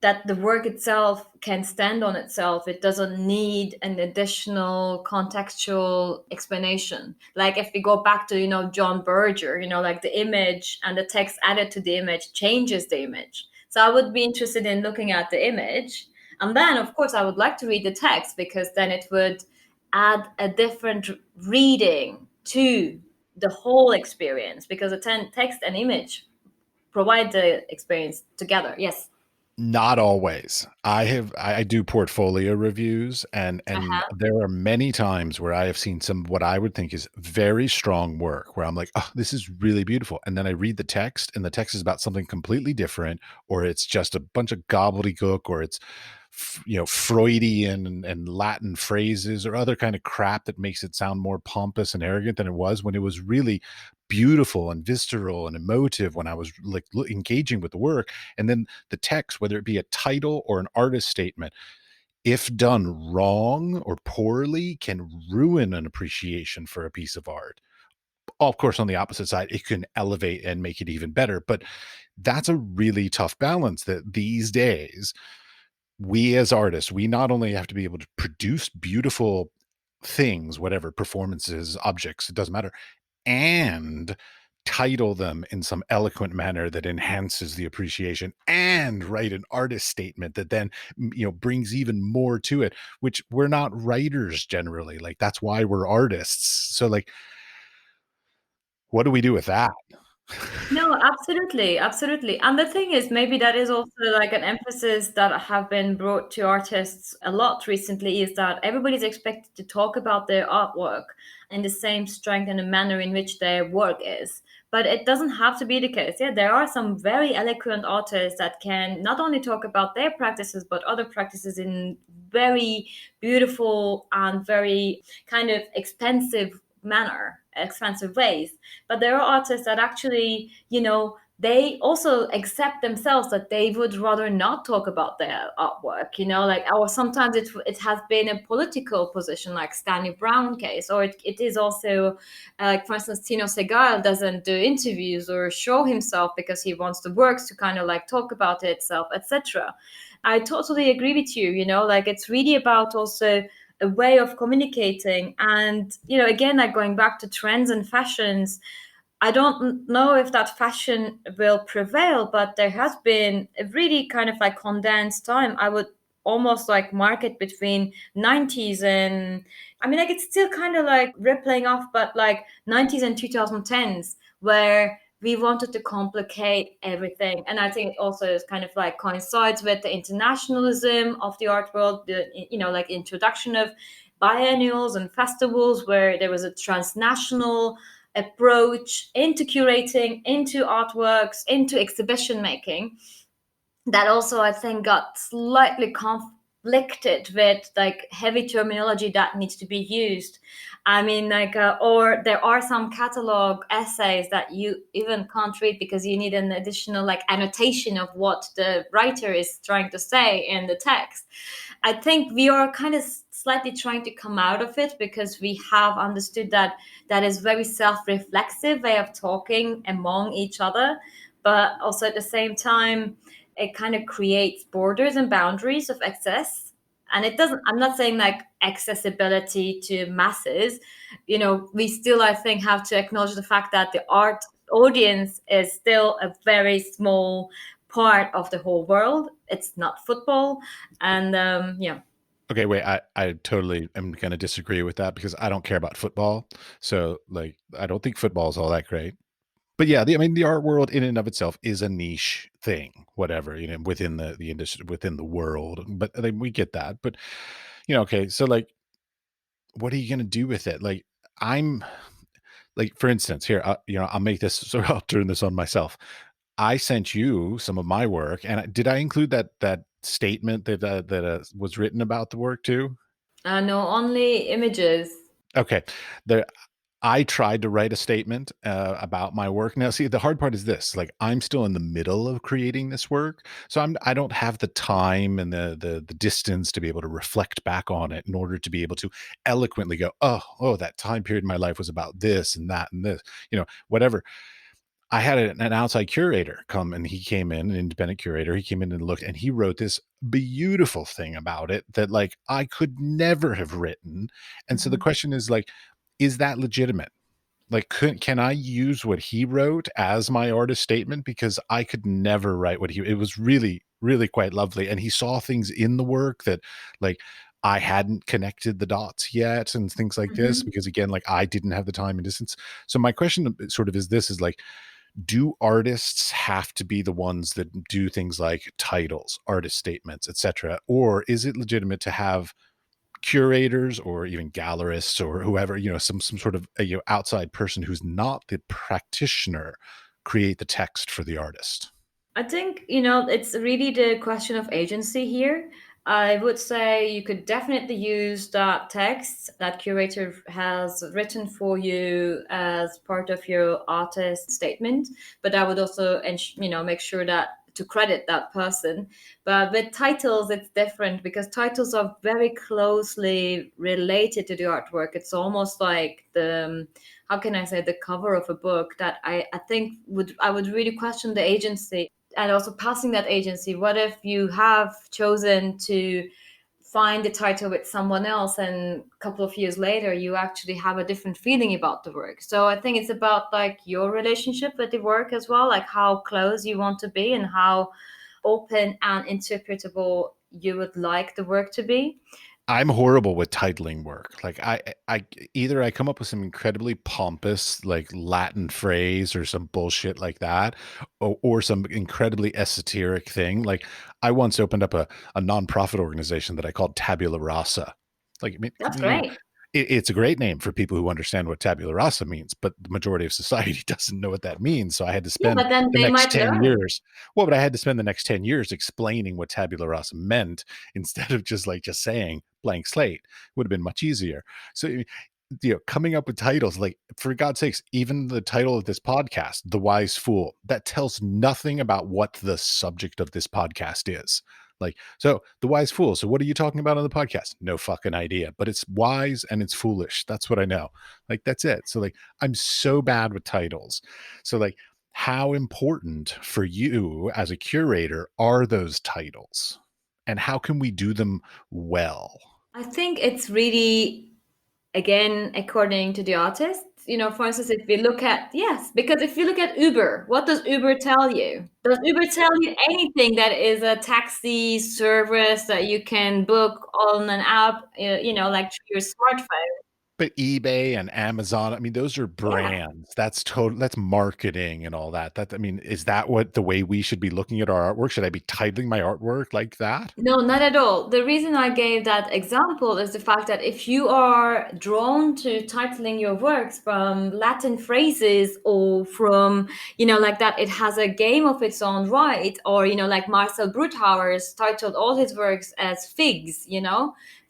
that the work itself can stand on itself. It doesn't need an additional contextual explanation. Like if we go back to, John Berger, like the image and the text added to the image changes the image. So I would be interested in looking at the image. And then, of course, I would like to read the text because then it would add a different reading to the whole experience because the text and image provide the experience together. Yes. Not always. I do portfolio reviews, and Uh-huh. there are many times where I have seen some what I would think is very strong work where I'm like, "Oh, this is really beautiful." And then I read the text and the text is about something completely different, or it's just a bunch of gobbledygook, or it's Freudian and Latin phrases or other kind of crap that makes it sound more pompous and arrogant than it was when it was really beautiful and visceral and emotive when I was like engaging with the work. And then the text, whether it be a title or an artist statement, if done wrong or poorly, can ruin an appreciation for a piece of art. Of course, on the opposite side, it can elevate and make it even better. But that's a really tough balance that these days, we as artists, we not only have to be able to produce beautiful things, whatever performances, objects, it doesn't matter, and title them in some eloquent manner that enhances the appreciation and write an artist statement that then brings even more to it, which we're not writers generally. Like that's why we're artists. So like what do we do with that? No, absolutely, absolutely. And the thing is, maybe that is also like an emphasis that have been brought to artists a lot recently is that everybody's expected to talk about their artwork in the same strength and the manner in which their work is. But it doesn't have to be the case. Yeah, there are some very eloquent artists that can not only talk about their practices, but other practices in very beautiful and very kind of expensive ways. But there are artists that actually, they also accept themselves that they would rather not talk about their artwork, like, or sometimes it has been a political position, like Stanley Brown case, or it is also like, for instance, Tino Segal doesn't do interviews or show himself because he wants the works to kind of like talk about itself, etc. I totally agree with you, like it's really about also a way of communicating. And, again, like going back to trends and fashions, I don't know if that fashion will prevail, but there has been a really kind of like condensed time. I would almost like mark it between 90s and, I mean, like it's still kind of like rippling off, but like 90s and 2010s, where we wanted to complicate everything. And I think it also is kind of like coincides with the internationalism of the art world, the, like introduction of biennials and festivals where there was a transnational approach into curating, into artworks, into exhibition making, that also I think got slightly conflicted with like heavy terminology that needs to be used. I mean, like, or there are some catalog essays that you even can't read because you need an additional like annotation of what the writer is trying to say in the text. I think we are kind of slightly trying to come out of it because we have understood that that is very self-reflexive way of talking among each other, but also at the same time it kind of creates borders and boundaries of access. And it doesn't, I'm not saying like accessibility to masses. We still, I think, have to acknowledge the fact that the art audience is still a very small part of the whole world. It's not football. And yeah. Okay, wait, I totally am gonna disagree with that because I don't care about football. So, like, I don't think football is all that great. But yeah, I mean, the art world in and of itself is a niche thing, whatever, within the industry, within the world. But like, we get that. But okay, so like, what are you gonna do with it? Like, I'm like, for instance, here, I'll make this, so I'll turn this on myself. I sent you some of my work, and did I include that statement that was written about the work too? No, only images. Okay, there. I tried to write a statement about my work. Now, see, the hard part is this: like, I'm still in the middle of creating this work, so I don't have the time and the distance to be able to reflect back on it in order to be able to eloquently go, oh, that time period in my life was about this and that and this, whatever. I had an outside curator come, and he came in, an independent curator. He came in and looked, and he wrote this beautiful thing about it that like I could never have written. And so the Mhm. question is like, is that legitimate? Like, can I use what he wrote as my artist statement? Because I could never write it was really, really quite lovely. And he saw things in the work that like I hadn't connected the dots yet and things like this, Mhm. because again, like I didn't have the time and distance. So my question sort of is this: is like, do artists have to be the ones that do things like titles, artist statements, etc., or is it legitimate to have curators or even gallerists or whoever, some sort of outside person who's not the practitioner create the text for the artist? I think, it's really the question of agency here. I would say you could definitely use that text that curator has written for you as part of your artist statement, but I would also, make sure that to credit that person. But with titles, it's different because titles are very closely related to the artwork. It's almost like how can I say, the cover of a book that I think I would really question the agency and also passing that agency. What if you have chosen to find the title with someone else and a couple of years later you actually have a different feeling about the work? So I think it's about like your relationship with the work as well, like how close you want to be and how open and interpretable you would like the work to be. I'm horrible with titling work. Like I either I come up with some incredibly pompous like Latin phrase or some bullshit like that, or some incredibly esoteric thing. Like I once opened up a nonprofit organization that I called Tabula Rasa. Like, I mean, That's great. it's a great name for people who understand what tabula rasa means, but the majority of society doesn't know what that means. So I had to Yeah, spend but then the they next might 10 learn. years. Well, but I had to spend the next 10 years explaining what tabula rasa meant instead of just saying blank slate. Would have been much easier. So, coming up with titles, like, for God's sakes, even the title of this podcast, The Wise Fool, that tells nothing about what the subject of this podcast is. Like, so The Wise Fool. So what are you talking about on the podcast? No fucking idea, but it's wise and it's foolish. That's what I know. Like, that's it. So like, I'm so bad with titles. So like, how important for you as a curator are those titles? And how can we do them well? I think it's really, again, according to the artist. For instance, if we look at, yes, because if you look at Uber, what does Uber tell you? Does Uber tell you anything that is a taxi service that you can book on an app, like through your smartphone? But eBay and Amazon, I mean, those are Yeah. brands. That's marketing and all that. I mean, is that what the way we should be looking at our artwork? Should I be titling my artwork like that? No, not at all. The reason I gave that example is the fact that if you are drawn to titling your works from Latin phrases or from, like that, it has a game of its own right, or, like Marcel Bruthauer's titled all his works as figs,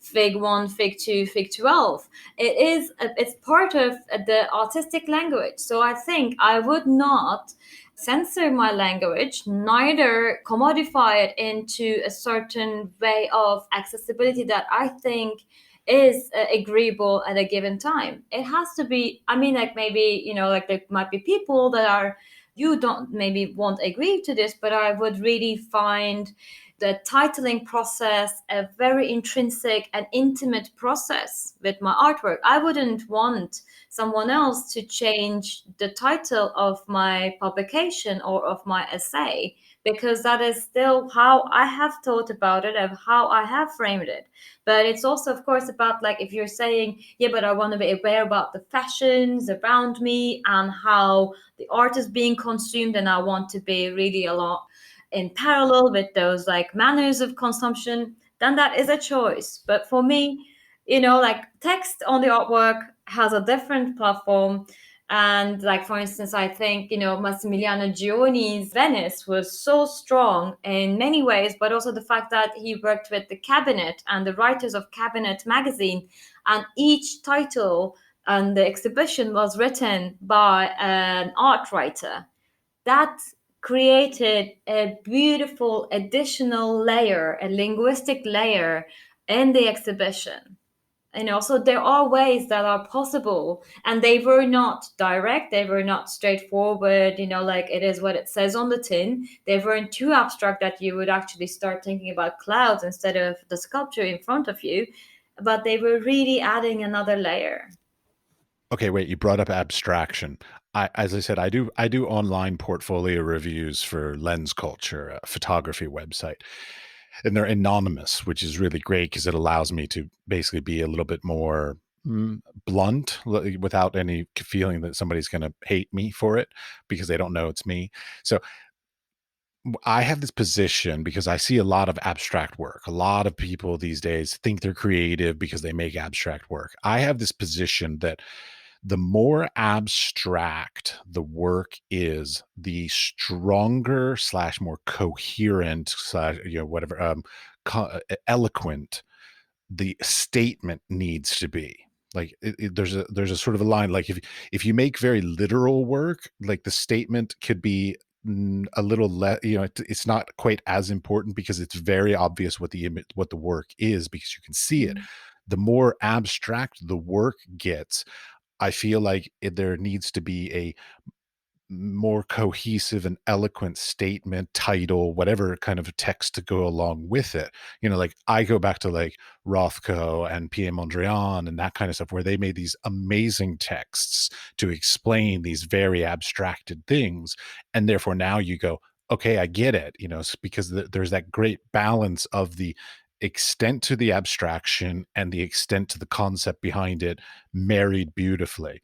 Fig 1, Fig 2, Fig 12. It's part of the artistic language. So I think I would not censor my language, neither commodify it into a certain way of accessibility that I think is agreeable at a given time. It has to be, I mean, like maybe, like there might be people that are you don't maybe won't agree to this, but I would really find the titling process a very intrinsic and intimate process with my artwork. I wouldn't want someone else to change the title of my publication or of my essay, because that is still how I have thought about it and how I have framed it. But it's also, of course, about like if you're saying, yeah, but I want to be aware about the fashions around me and how the art is being consumed, and I want to be really a lot in parallel with those like manners of consumption, then that is a choice. But for me, like text on the artwork has a different platform. And like for instance, I think Massimiliano Gioni's Venice was so strong in many ways, but also the fact that he worked with the Cabinet and the writers of Cabinet magazine, and each title and the exhibition was written by an art writer. That created a beautiful additional layer, a linguistic layer in the exhibition. So there are ways that are possible, and they were not direct, they were not straightforward, like it is what it says on the tin. They weren't too abstract that you would actually start thinking about clouds instead of the sculpture in front of you, but they were really adding another layer. Okay, wait, you brought up abstraction. As I said, I do online portfolio reviews for Lens Culture, a photography website. And they're anonymous, which is really great because it allows me to basically be a little bit more blunt without any feeling that somebody's going to hate me for it because they don't know it's me. So I have this position because I see a lot of abstract work. A lot of people these days think they're creative because they make abstract work. I have this position that the more abstract the work is, the stronger slash more coherent slash whatever eloquent the statement needs to be. Like there's a sort of a line like if you make very literal work, like the statement could be a little less, it's not quite as important because it's very obvious what the image, what the work is, because you can see it. Mm. The more abstract the work gets, I feel like there needs to be a more cohesive and eloquent statement, title, whatever kind of text to go along with it. Like I go back to like Rothko and Pierre Mondrian and that kind of stuff, where they made these amazing texts to explain these very abstracted things. And therefore now you go, okay, I get it, because there's that great balance of the extent to the abstraction and the extent to the concept behind it married beautifully.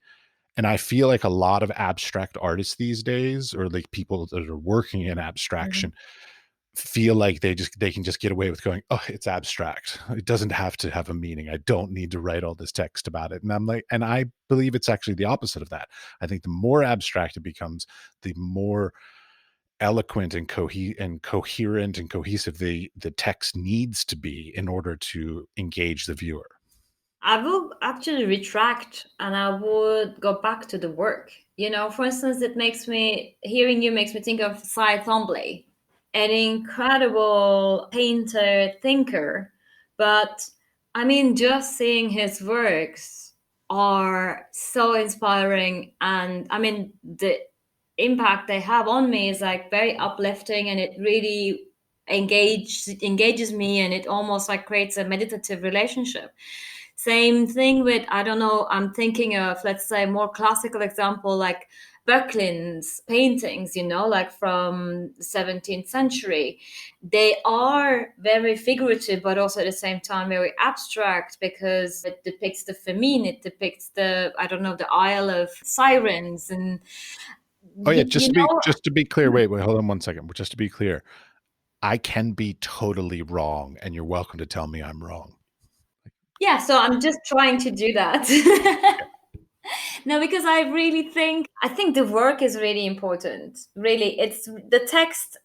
And I feel like a lot of abstract artists these days, or like people that are working in Mhm. abstraction, feel like they can just get away with going, "Oh, it's abstract. It doesn't have to have a meaning. I don't need to write all this text about it." And I'm like, and I believe it's actually the opposite of that. I think the more abstract it becomes, the more eloquent and coherent and cohesive the text needs to be in order to engage the viewer. I will actually retract and I would go back to the work. For instance, hearing you makes me think of Cy Twombly, an incredible painter, thinker. But I mean, just seeing his works are so inspiring. And I mean, the impact they have on me is like very uplifting, and it really engages me, and it almost like creates a meditative relationship. Same thing with, I don't know, I'm thinking of, let's say, more classical example like Böcklin's paintings, like from the 17th century. They are very figurative, but also at the same time very abstract, because it depicts the famine, it depicts the, I don't know, the Isle of Sirens, and Oh yeah, you, you know, just to be clear, wait, hold on one second. Just to be clear, I can be totally wrong, and you're welcome to tell me I'm wrong. yeah, so I'm just trying to do that. No, because I think the work is really important. Really, it's the text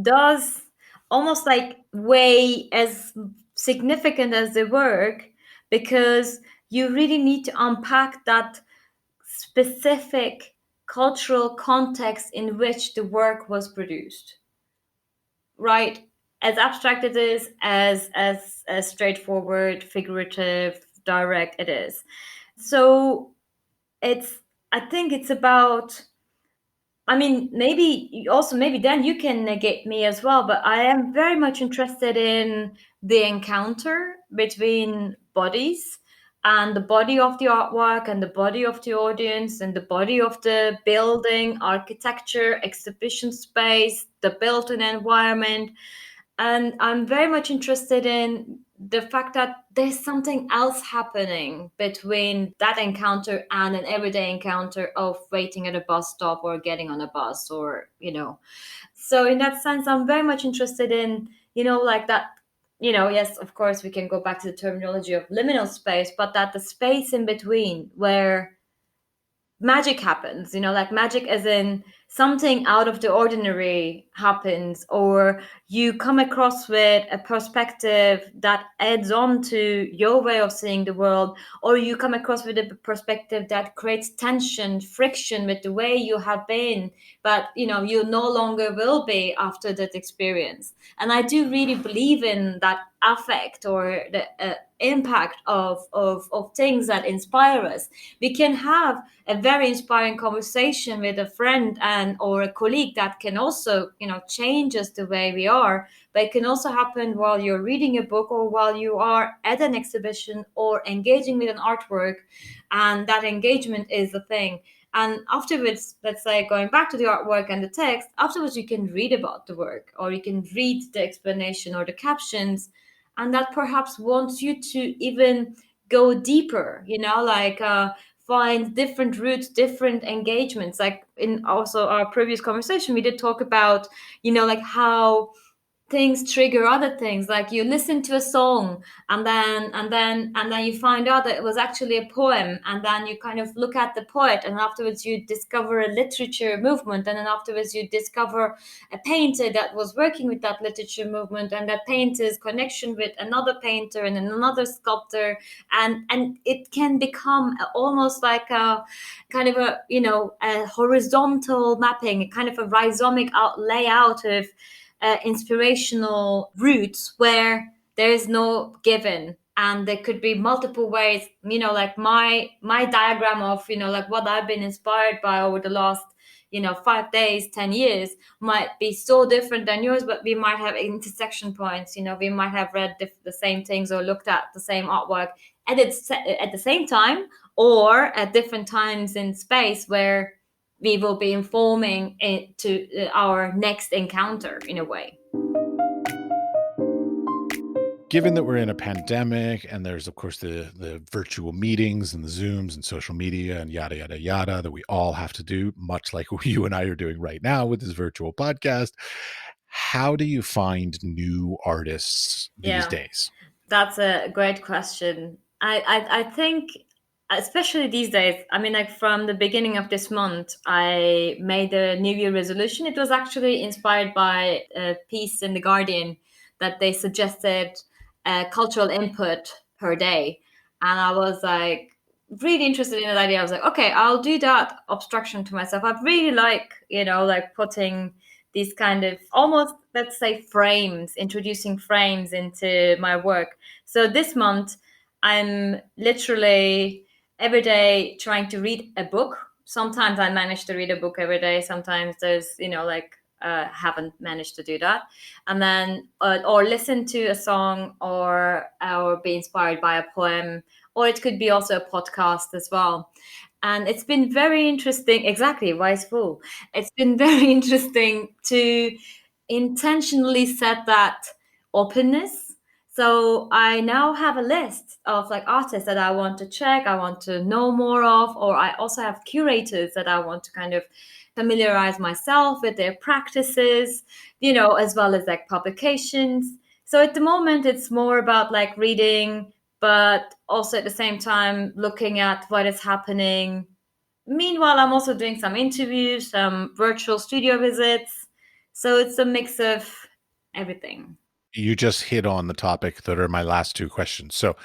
does almost like weigh as significant as the work, because you really need to unpack that specific cultural context in which the work was produced, right? As abstract it is, as straightforward, figurative, direct it is. So it's I think it's about I mean, maybe then you can negate me as well, but I am very much interested in the encounter between bodies and the body of the artwork and the body of the audience and the body of the building, architecture, exhibition space, the built-in environment. And I'm very much interested in the fact that there's something else happening between that encounter and an everyday encounter of waiting at a bus stop or getting on a bus or, So in that sense, I'm very much interested in, like that, yes, of course, we can go back to the terminology of liminal space, but that the space in between where magic happens, like magic as in something out of the ordinary happens, or you come across with a perspective that adds on to your way of seeing the world, or you come across with a perspective that creates tension, friction with the way you have been, but you no longer will be after that experience. And I do really believe in that affect or the impact of things that inspire us. We can have a very inspiring conversation with a friend and or a colleague that can also change us the way we are, but it can also happen while you're reading a book or while you are at an exhibition or engaging with an artwork, and that engagement is the thing. And afterwards, let's say going back to the artwork and the text, afterwards you can read about the work or you can read the explanation or the captions, and that perhaps wants you to even go deeper, find different routes, different engagements. Like in also our previous conversation, we did talk about, like how things trigger other things. Like you listen to a song and then you find out that it was actually a poem, and then you kind of look at the poet, and afterwards you discover a literature movement, and then afterwards you discover a painter that was working with that literature movement, and that painter's connection with another painter and another sculptor, and it can become almost like a kind of a horizontal mapping, kind of a rhizomic layout of inspirational routes where there is no given, and there could be multiple ways, like my diagram of like what I've been inspired by over the last 5 days, 10 years might be so different than yours, but we might have intersection points. We might have read the same things or looked at the same artwork at the same time, or at different times in space where we will be informing it to our next encounter in a way. Given that we're in a pandemic and there's of course the virtual meetings and the Zooms and social media and yada yada yada that we all have to do, much like you and I are doing right now with this virtual podcast, how do you find new artists these Yeah, days? that's a great question. I think, especially these days, I mean, like from the beginning of this month, I made a New Year resolution. It was actually inspired by a piece in The Guardian that they suggested cultural input per day. And I was like, really interested in that idea. I was like, okay, I'll do that obstruction to myself. I really like, like putting these kind of almost, let's say, frames, introducing frames into my work. So this month, I'm literally every day trying to read a book. Sometimes I manage to read a book every day. Sometimes there's, haven't managed to do that. And then, or listen to a song, or be inspired by a poem, or it could be also a podcast as well. And it's been very interesting. Exactly, wise fool. It's been very interesting to intentionally set that openness. So I now have a list of like artists that I want to check, I want to know more of, or I also have curators that I want to kind of familiarize myself with their practices, as well as like publications. So at the moment, it's more about like reading, but also at the same time looking at what is happening. Meanwhile, I'm also doing some interviews, some virtual studio visits. So it's a mix of everything. You just hit on the topic that are my last two questions. So,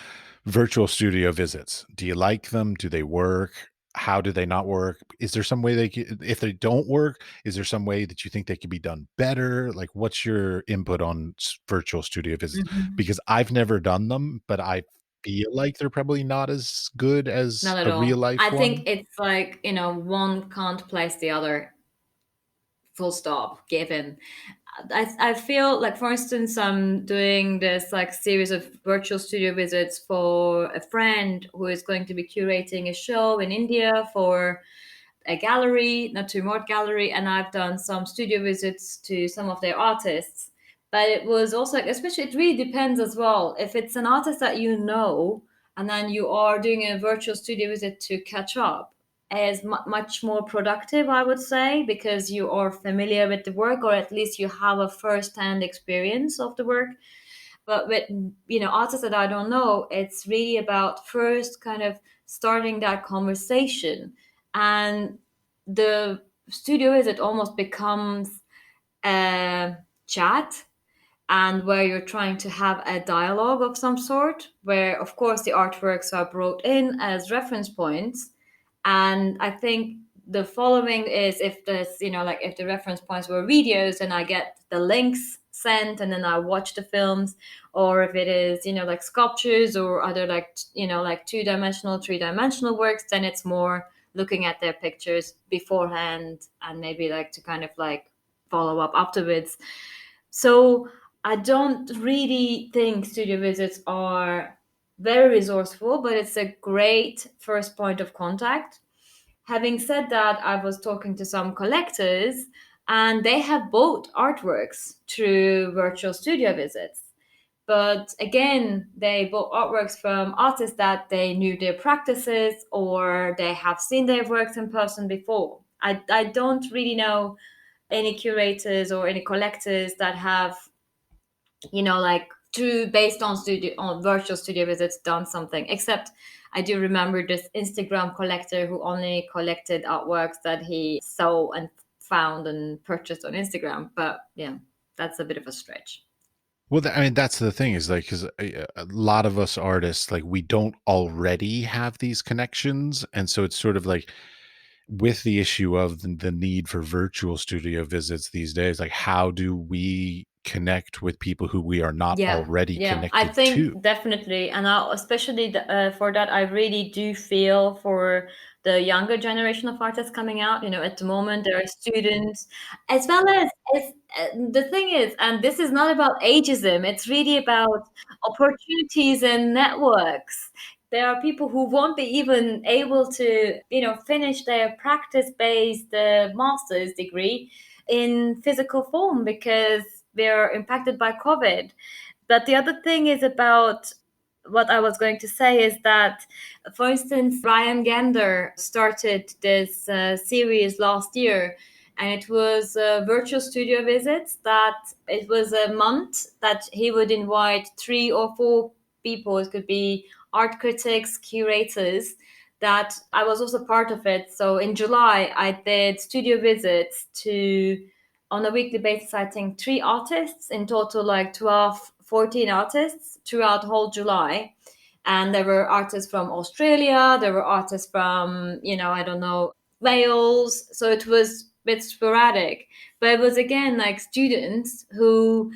virtual studio visits, do you like them? Do they work? How do they not work? Is there some way if they don't work, is there some way that you think they could be done better? Like, what's your input on virtual studio visits? Mhm. Because I've never done them, but I feel like they're probably not as good as Not at a real all. life I think one. it's like, one can't place the other. full stop, given. I feel like, for instance, I'm doing this like series of virtual studio visits for a friend who is going to be curating a show in India for a gallery, not too remote gallery, and I've done some studio visits to some of their artists. But it was also like, especially, it really depends as well. If it's an artist that you know, and then you are doing a virtual studio visit to catch up, is much more productive, I would say, because you are familiar with the work, or at least you have a first-hand experience of the work. But with, artists that I don't know, it's really about first kind of starting that conversation, and the studio is, it almost becomes a chat, and where you're trying to have a dialogue of some sort, where of course the artworks are brought in as reference points. And I think the following is, if there's, like if the reference points were videos, and I get the links sent and then I watch the films, or if it is, like sculptures or other, like, like two-dimensional, three-dimensional works, then it's more looking at their pictures beforehand, and maybe like to kind of like follow up afterwards. So I don't really think studio visits are very resourceful, but it's a great first point of contact. Having said that, I was talking to some collectors, and they have bought artworks through virtual studio visits. But again, they bought artworks from artists that they knew their practices, or they have seen their works in person before. I don't really know any curators or any collectors that have, like through, based on studio, on virtual studio visits, done something. Except I do remember this Instagram collector who only collected artworks that he saw and found and purchased on Instagram. But yeah, that's a bit of a stretch. Well, I mean, that's the thing is like, because a lot of us artists, like, we don't already have these connections. And so it's sort of like with the issue of the need for virtual studio visits these days, like, how do we connect with people who we are not Yeah, already yeah, I connected to? think definitely, and especially for that, I really do feel for the younger generation of artists coming out. At the moment, there are students, as well as the thing is, and this is not about ageism. It's really about opportunities and networks. There are people who won't be even able to, finish their practice-based master's degree in physical form because they're impacted by COVID. But the other thing is about, what I was going to say is that, for instance, Ryan Gander started this series last year, and it was virtual studio visits. That it was a month that he would invite 3 or 4 people. It could be art critics, curators. That I was also part of it. So in July, I did studio visits to, on a weekly basis, I think 3 artists in total, like 12, 14 artists throughout whole July. And there were artists from Australia, there were artists from, I don't know, Wales. So it was a bit sporadic. But it was again like students who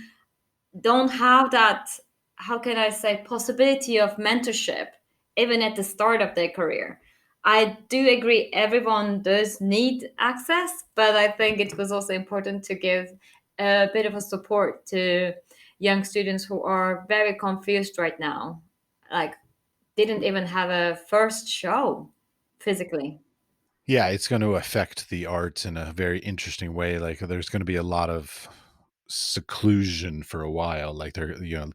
don't have that, how can I say, possibility of mentorship even at the start of their career. I do agree everyone does need access, but I think it was also important to give a bit of a support to young students who are very confused right now, like didn't even have a first show physically. Yeah, it's going to affect the arts in a very interesting way. Like, there's going to be a lot of seclusion for a while. Like,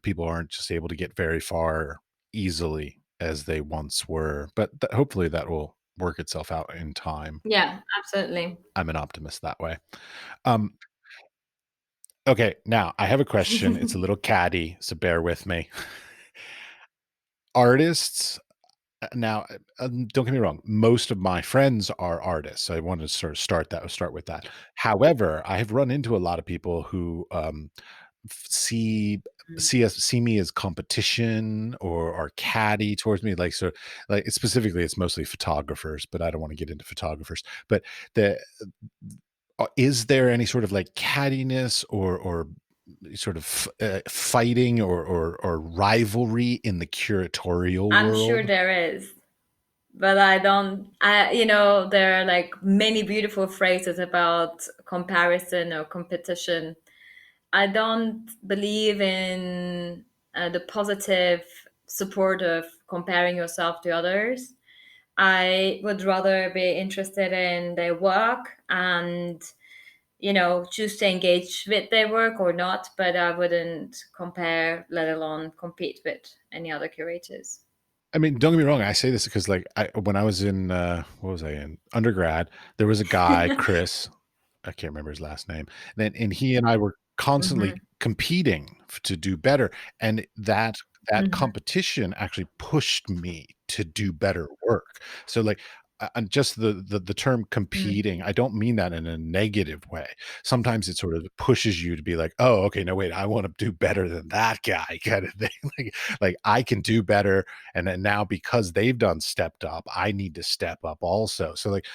people aren't just able to get very far easily as they once were. But hopefully that will work itself out in time. Yeah, absolutely. I'm an optimist that way. Um, okay, now I have a question. It's a little catty, so bear with me. Artists now, don't get me wrong, most of my friends are artists, so I wanted to sort of start with that. However, I have run into a lot of people who, see see me as competition or are catty towards me, like, so, like, specifically, it's mostly photographers, but I don't wanna get into photographers. But the is there any sort of, like, cattiness or sort of, fighting or rivalry in the curatorial I'm sure world? there is. but I don't, there are like many beautiful phrases about comparison or competition. I don't believe in the positive support of comparing yourself to others. I would rather be interested in their work and, choose to engage with their work or not, but I wouldn't compare, let alone compete with any other curators. I mean, don't get me wrong. I say this because, like, when I was in what was I in undergrad, there was a guy, Chris. I can't remember his last name. And he and I were constantly Hmm. competing to do better, and that Hmm. competition actually pushed me to do better work. So, like, and just the term competing, I don't mean that in a negative way. Sometimes it sort of pushes you to be like, oh, okay, no, wait, I want to do better than that guy, kind of thing. Like I can do better, and then now because they've done stepped up, I need to step up also. So, like,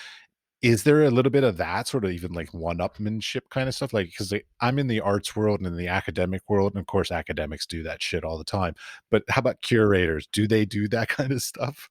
is there a little bit of that sort of even like one-upmanship kind of stuff? Like, because I'm in the arts world and in the academic world, and of course, academics do that shit all the time. But how about curators? Do they do that kind of stuff?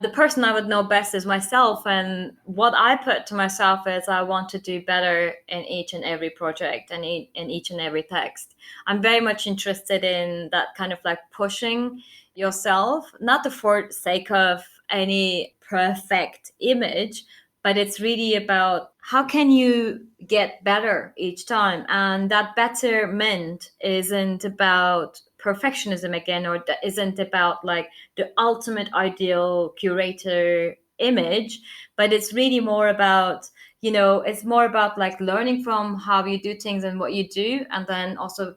The person I would know best is myself. And what I put to myself is I want to do better in each and every project and in each and every text. I'm very much interested in that kind of like pushing yourself, not for the sake of any perfect image, but it's really about how can you get better each time. And that betterment isn't about perfectionism again, or isn't about like the ultimate ideal curator image, but it's really more about, it's more about like learning from how you do things and what you do, and then also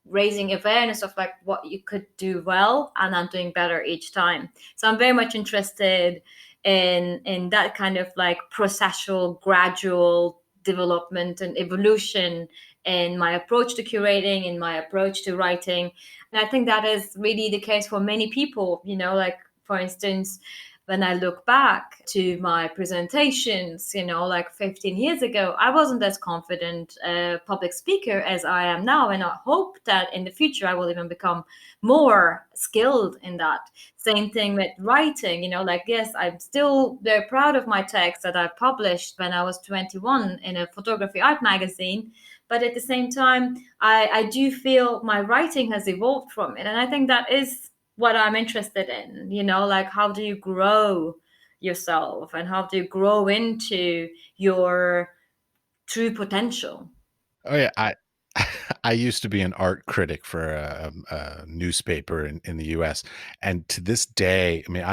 raising awareness of like what you could do well and then doing better each time. So I'm very much interested in that kind of like processual, gradual development and evolution in my approach to curating, in my approach to writing. And I think that is really the case for many people, like for instance, when I look back to my presentations, like 15 years ago, I wasn't as confident a public speaker as I am now. And I hope that in the future I will even become more skilled in that. Same thing with writing, like, yes, I'm still very proud of my text that I published when I was 21 in a photography art magazine. But at the same time, I do feel my writing has evolved from it. And I think that is what I'm interested in, like how do you grow yourself and how do you grow into your true potential? Oh yeah, I used to be an art critic for a newspaper in the US, and to this day, I mean,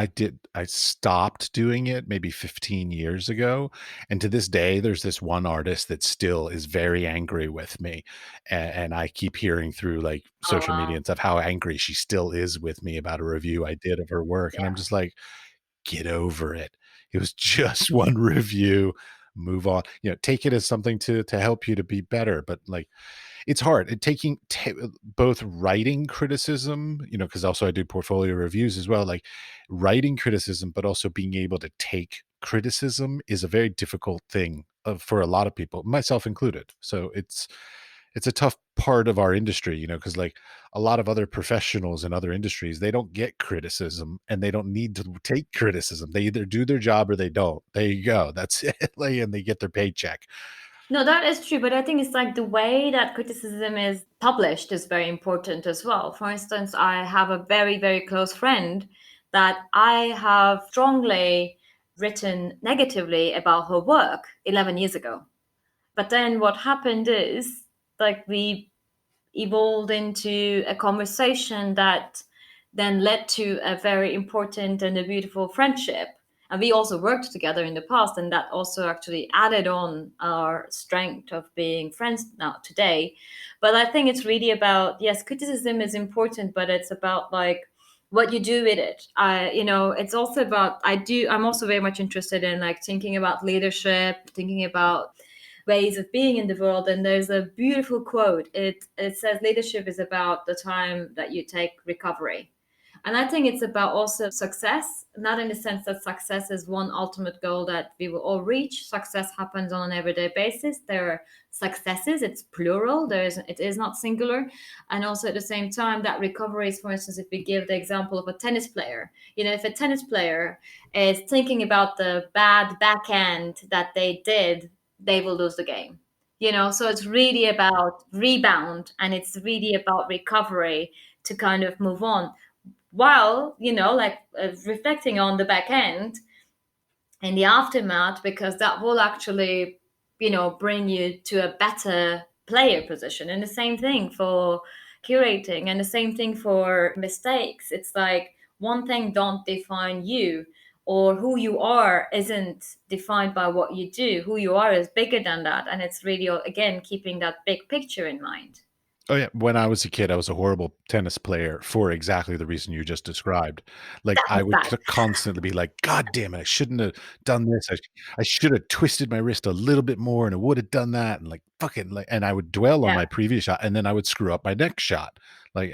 I stopped doing it maybe 15 years ago, and to this day, there's this one artist that still is very angry with me, and I keep hearing through, like, Oh, social media wow. and stuff how angry she still is with me about a review I did of her work, and I'm Yeah. just like, "Get over it. It was just one review, move on." Take it as something to help you to be better, but, like, it's hard. Taking both writing criticism, because also I do portfolio reviews as well, like writing criticism, but also being able to take criticism is a very difficult thing for a lot of people, myself included. So it's a tough part of our industry, because like a lot of other professionals in other industries, they don't get criticism and they don't need to take criticism. They either do their job or they don't. There you go. That's it. Like, and they get their paycheck. No, that is true, but I think it's like the way that criticism is published is very important as well. For instance, I have a very, very close friend that I have strongly written negatively about her work 11 years ago. But then what happened is, like, we evolved into a conversation that then led to a very important and a beautiful friendship. And we also worked together in the past, and that also actually added on our strength of being friends now today. But I think it's really about, yes, criticism is important, but it's about like what you do with it. It's also about, I'm also very much interested in like thinking about leadership, thinking about ways of being in the world. And there's a beautiful quote. It says leadership is about the time that you take recovery. And I think it's about also success, not in the sense that success is one ultimate goal that we will all reach. Success happens on an everyday basis. There are successes, it's plural, it is not singular. And also at the same time, that recovery is, for instance, if we give the example of a tennis player, if a tennis player is thinking about the bad backhand that they did, they will lose the game. So it's really about rebound, and it's really about recovery to kind of move on, while reflecting on the back end and the aftermath, because that will actually bring you to a better player position. And the same thing for curating, and the same thing for mistakes. It's like, one thing don't define you, or who you are isn't defined by what you do. Who you are is bigger than that, and it's really, again, keeping that big picture in mind. Oh, yeah. When I was a kid, I was a horrible tennis player for exactly the reason you just described. Like, That I was would bad. constantly be like, "God damn it, I shouldn't have done this. I should have twisted my wrist a little bit more, and I would have done that." And like, fucking, like, and I would dwell on Yeah. my previous shot, and then I would screw up my next shot. Like,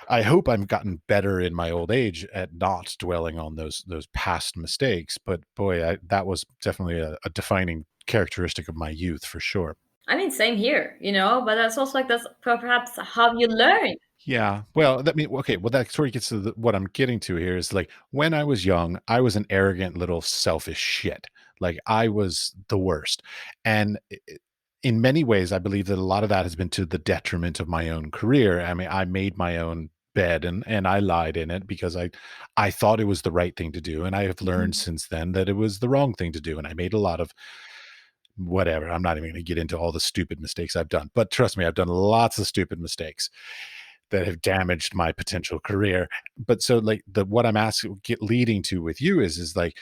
I hope I've gotten better in my old age at not dwelling on those past mistakes. But boy, that was definitely a defining characteristic of my youth for sure. I mean, same here, but that's also like, that's perhaps how you learn. Yeah. Well, that mean okay, well, that sort of gets to what I'm getting to here is like when I was young, I was an arrogant little selfish shit. Like I was the worst. And in many ways, I believe that a lot of that has been to the detriment of my own career. I mean, I made my own bed and I lied in it because I thought it was the right thing to do. And I have learned Mhm. since then that it was the wrong thing to do. And I made a lot of whatever. I'm not even going to get into all the stupid mistakes I've done. But trust me, I've done lots of stupid mistakes that have damaged my potential career. But so like what I'm asking leading to with you is like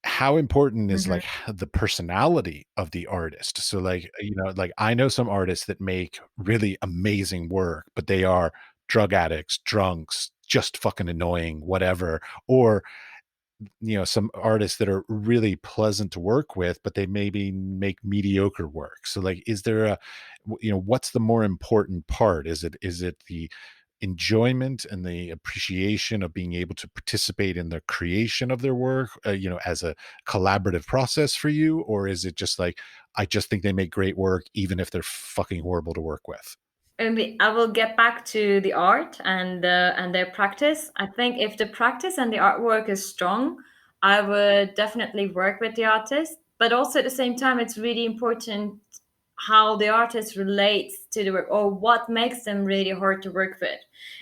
how important is Mhm. like the personality of the artist? So like, like I know some artists that make really amazing work, but they are drug addicts, drunks, just fucking annoying, whatever. Or some artists that are really pleasant to work with, but they maybe make mediocre work. So like, is there what's the more important part? Is it the enjoyment and the appreciation of being able to participate in the creation of their work, as a collaborative process for you? Or is it just like, I just think they make great work, even if they're fucking horrible to work with? And I will get back to the art and their practice. I think if the practice and the artwork is strong, I would definitely work with the artist. But also at the same time, it's really important how the artist relates to the work, or what makes them really hard to work with.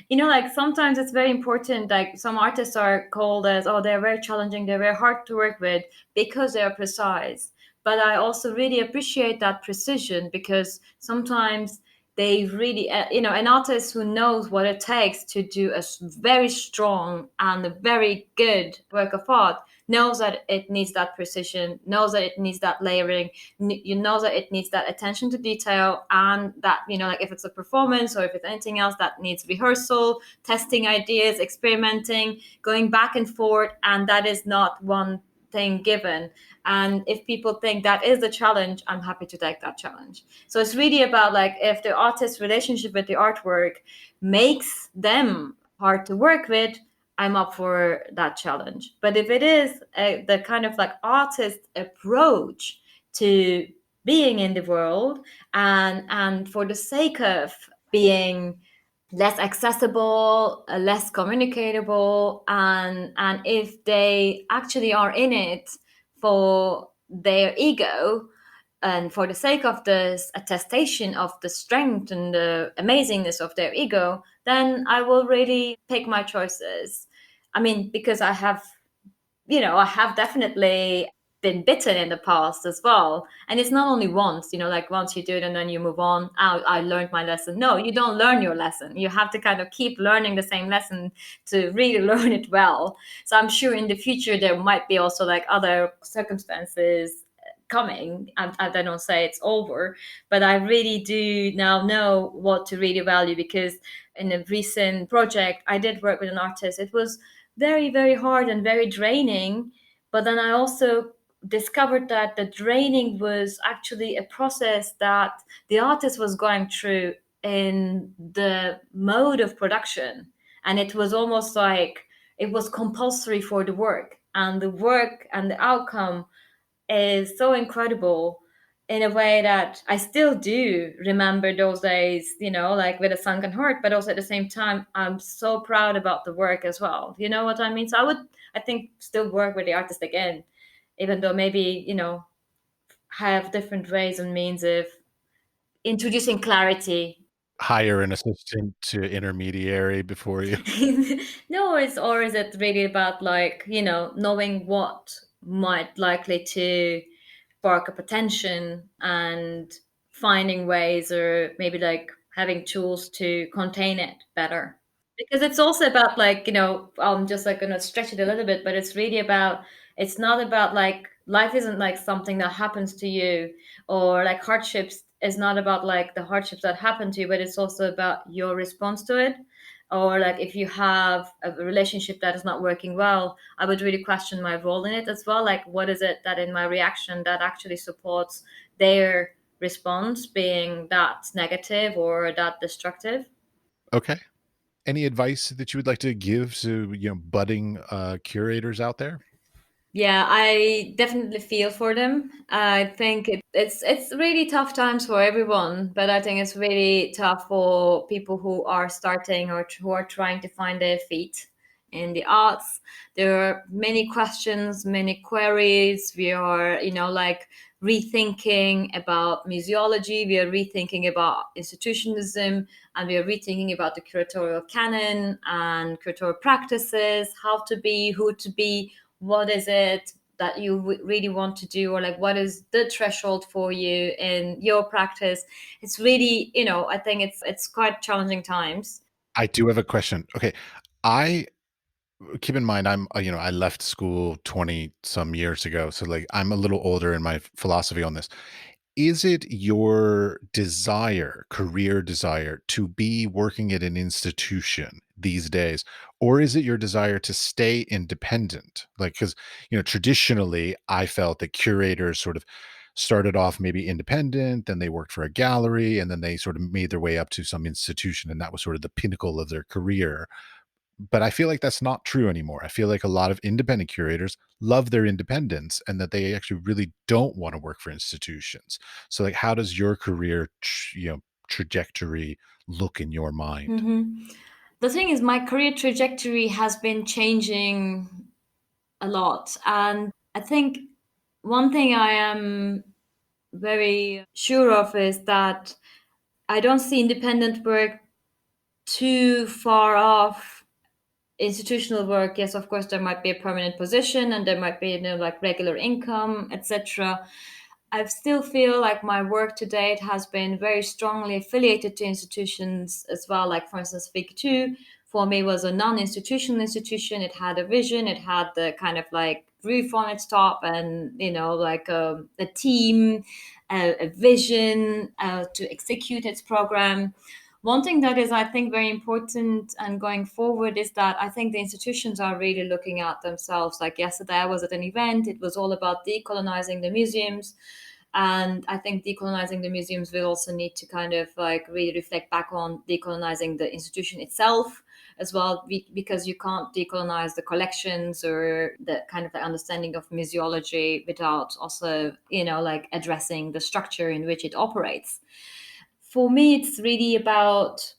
Like sometimes it's very important. Like some artists are called as, oh, they're very challenging, they're very hard to work with because they are precise. But I also really appreciate that precision, because sometimes they really, an artist who knows what it takes to do a very strong and a very good work of art knows that it needs that precision, knows that it needs that layering, you know that it needs that attention to detail, and that, like if it's a performance or if it's anything else that needs rehearsal, testing ideas, experimenting, going back and forth, and that is not one thing given. And if people think that is the challenge, I'm happy to take that challenge. So it's really about, like, if the artist's relationship with the artwork makes them hard to work with, I'm up for that challenge. But if it is the kind of like artist approach to being in the world, and for the sake of being less accessible, less communicatable, and if they actually are in it for their ego and for the sake of this attestation of the strength and the amazingness of their ego, then I will really pick my choices. I mean, because I have definitely been bitten in the past as well. And it's not only once, like once you do it and then you move on. I learned my lesson. No, you don't learn your lesson. You have to kind of keep learning the same lesson to really learn it well. So I'm sure in the future there might be also like other circumstances coming. I don't say it's over, but I really do now know what to really value, because in a recent project I did work with an artist. It was very, very hard and very draining. But then I also discovered that the draining was actually a process that the artist was going through in the mode of production. and it was almost like it was compulsory for the work and the outcome is so incredible in a way that I still do remember those days, like with a sunken heart, but also at the same time, I'm so proud about the work as well. You know what I mean? So I think, still work with the artist again, even though maybe, have different ways and means of introducing clarity. Hire an assistant to intermediary before you. No, or is it really about, like, knowing what might likely to spark up attention and finding ways, or maybe like having tools to contain it better? Because it's also about, like, I'm just like gonna stretch it a little bit, but it's really about, it's not about, like, life isn't like something that happens to you, or like hardships is not about like the hardships that happen to you, but it's also about your response to it. Or like if you have a relationship that is not working well, I would really question my role in it as well. Like, what is it that in my reaction that actually supports their response being that negative or that destructive? Okay. Any advice that you would like to give to, budding, curators out there? Yeah, I definitely feel for them. I think it's really tough times for everyone, but I think it's really tough for people who are starting or who are trying to find their feet in the arts. There are many questions, many queries. We are, like, rethinking about museology. We are rethinking about institutionalism, and we are rethinking about the curatorial canon and curatorial practices, how to be, who to be, what is it that you really want to do, or like what is the threshold for you in your practice. It's really, I think it's quite challenging times. I do have a question. Okay. I keep in mind I left school 20 some years ago, so, like, I'm a little older in my philosophy on this. Is it your desire, career desire, to be working at an institution these days, or is it your desire to stay independent? Like, because, traditionally, I felt that curators sort of started off maybe independent, then they worked for a gallery, and then they sort of made their way up to some institution, and that was sort of the pinnacle of their career. But I feel like that's not true anymore. I feel like a lot of independent curators love their independence and that they actually really don't want to work for institutions. So, like, how does your career, trajectory look in your mind? Hmm. The thing is, my career trajectory has been changing a lot, and I think one thing I am very sure of is that I don't see independent work too far off institutional work. Yes, of course, there might be a permanent position and there might be, like, regular income, etc. I still feel like my work to date has been very strongly affiliated to institutions as well. Like, for instance, Fig 2 for me was a non-institutional institution. It had a vision, it had the kind of like roof on its top, and, like a team, a vision to execute its program. One thing that is, I think, very important and going forward is that I think the institutions are really looking at themselves. Like yesterday, I was at an event, it was all about decolonizing the museums. And I think decolonizing the museums will also need to kind of like really reflect back on decolonizing the institution itself as well, because you can't decolonize the collections or the kind of the understanding of museology without also, like addressing the structure in which it operates. For me, it's really about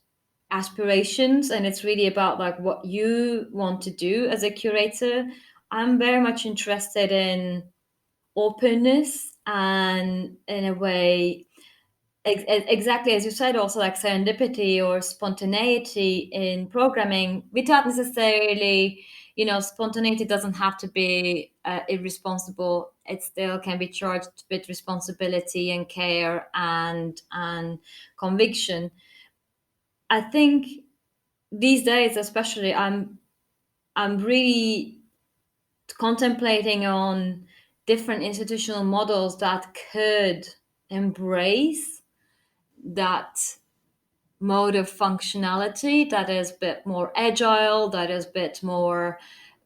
aspirations, and it's really about like what you want to do as a curator. I'm very much interested in openness and, in a way, exactly as you said, also like serendipity or spontaneity in programming without necessarily, spontaneity doesn't have to be irresponsible. It still can be charged with responsibility and care and conviction. I think these days especially, I'm really contemplating on different institutional models that could embrace that mode of functionality that is a bit more agile, that is a bit more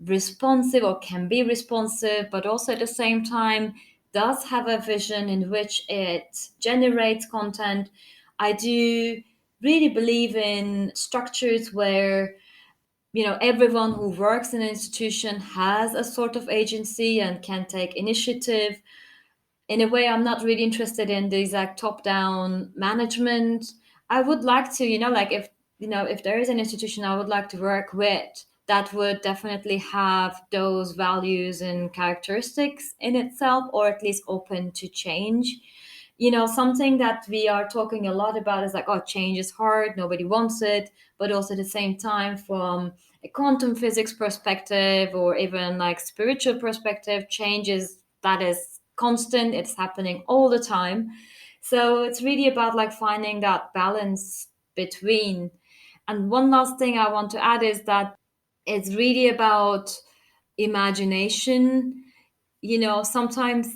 responsive or can be responsive, but also at the same time does have a vision in which it generates content. I do really believe in structures where everyone who works in an institution has a sort of agency and can take initiative. In a way, I'm not really interested in these like top down management. I would like to, like if there is an institution I would like to work with that would definitely have those values and characteristics in itself, or at least open to change. Something that we are talking a lot about is like, oh, change is hard, nobody wants it. But also at the same time, from a quantum physics perspective or even like spiritual perspective, change is that is constant, it's happening all the time. So it's really about like finding that balance between. And one last thing I want to add is that it's really about imagination. Sometimes,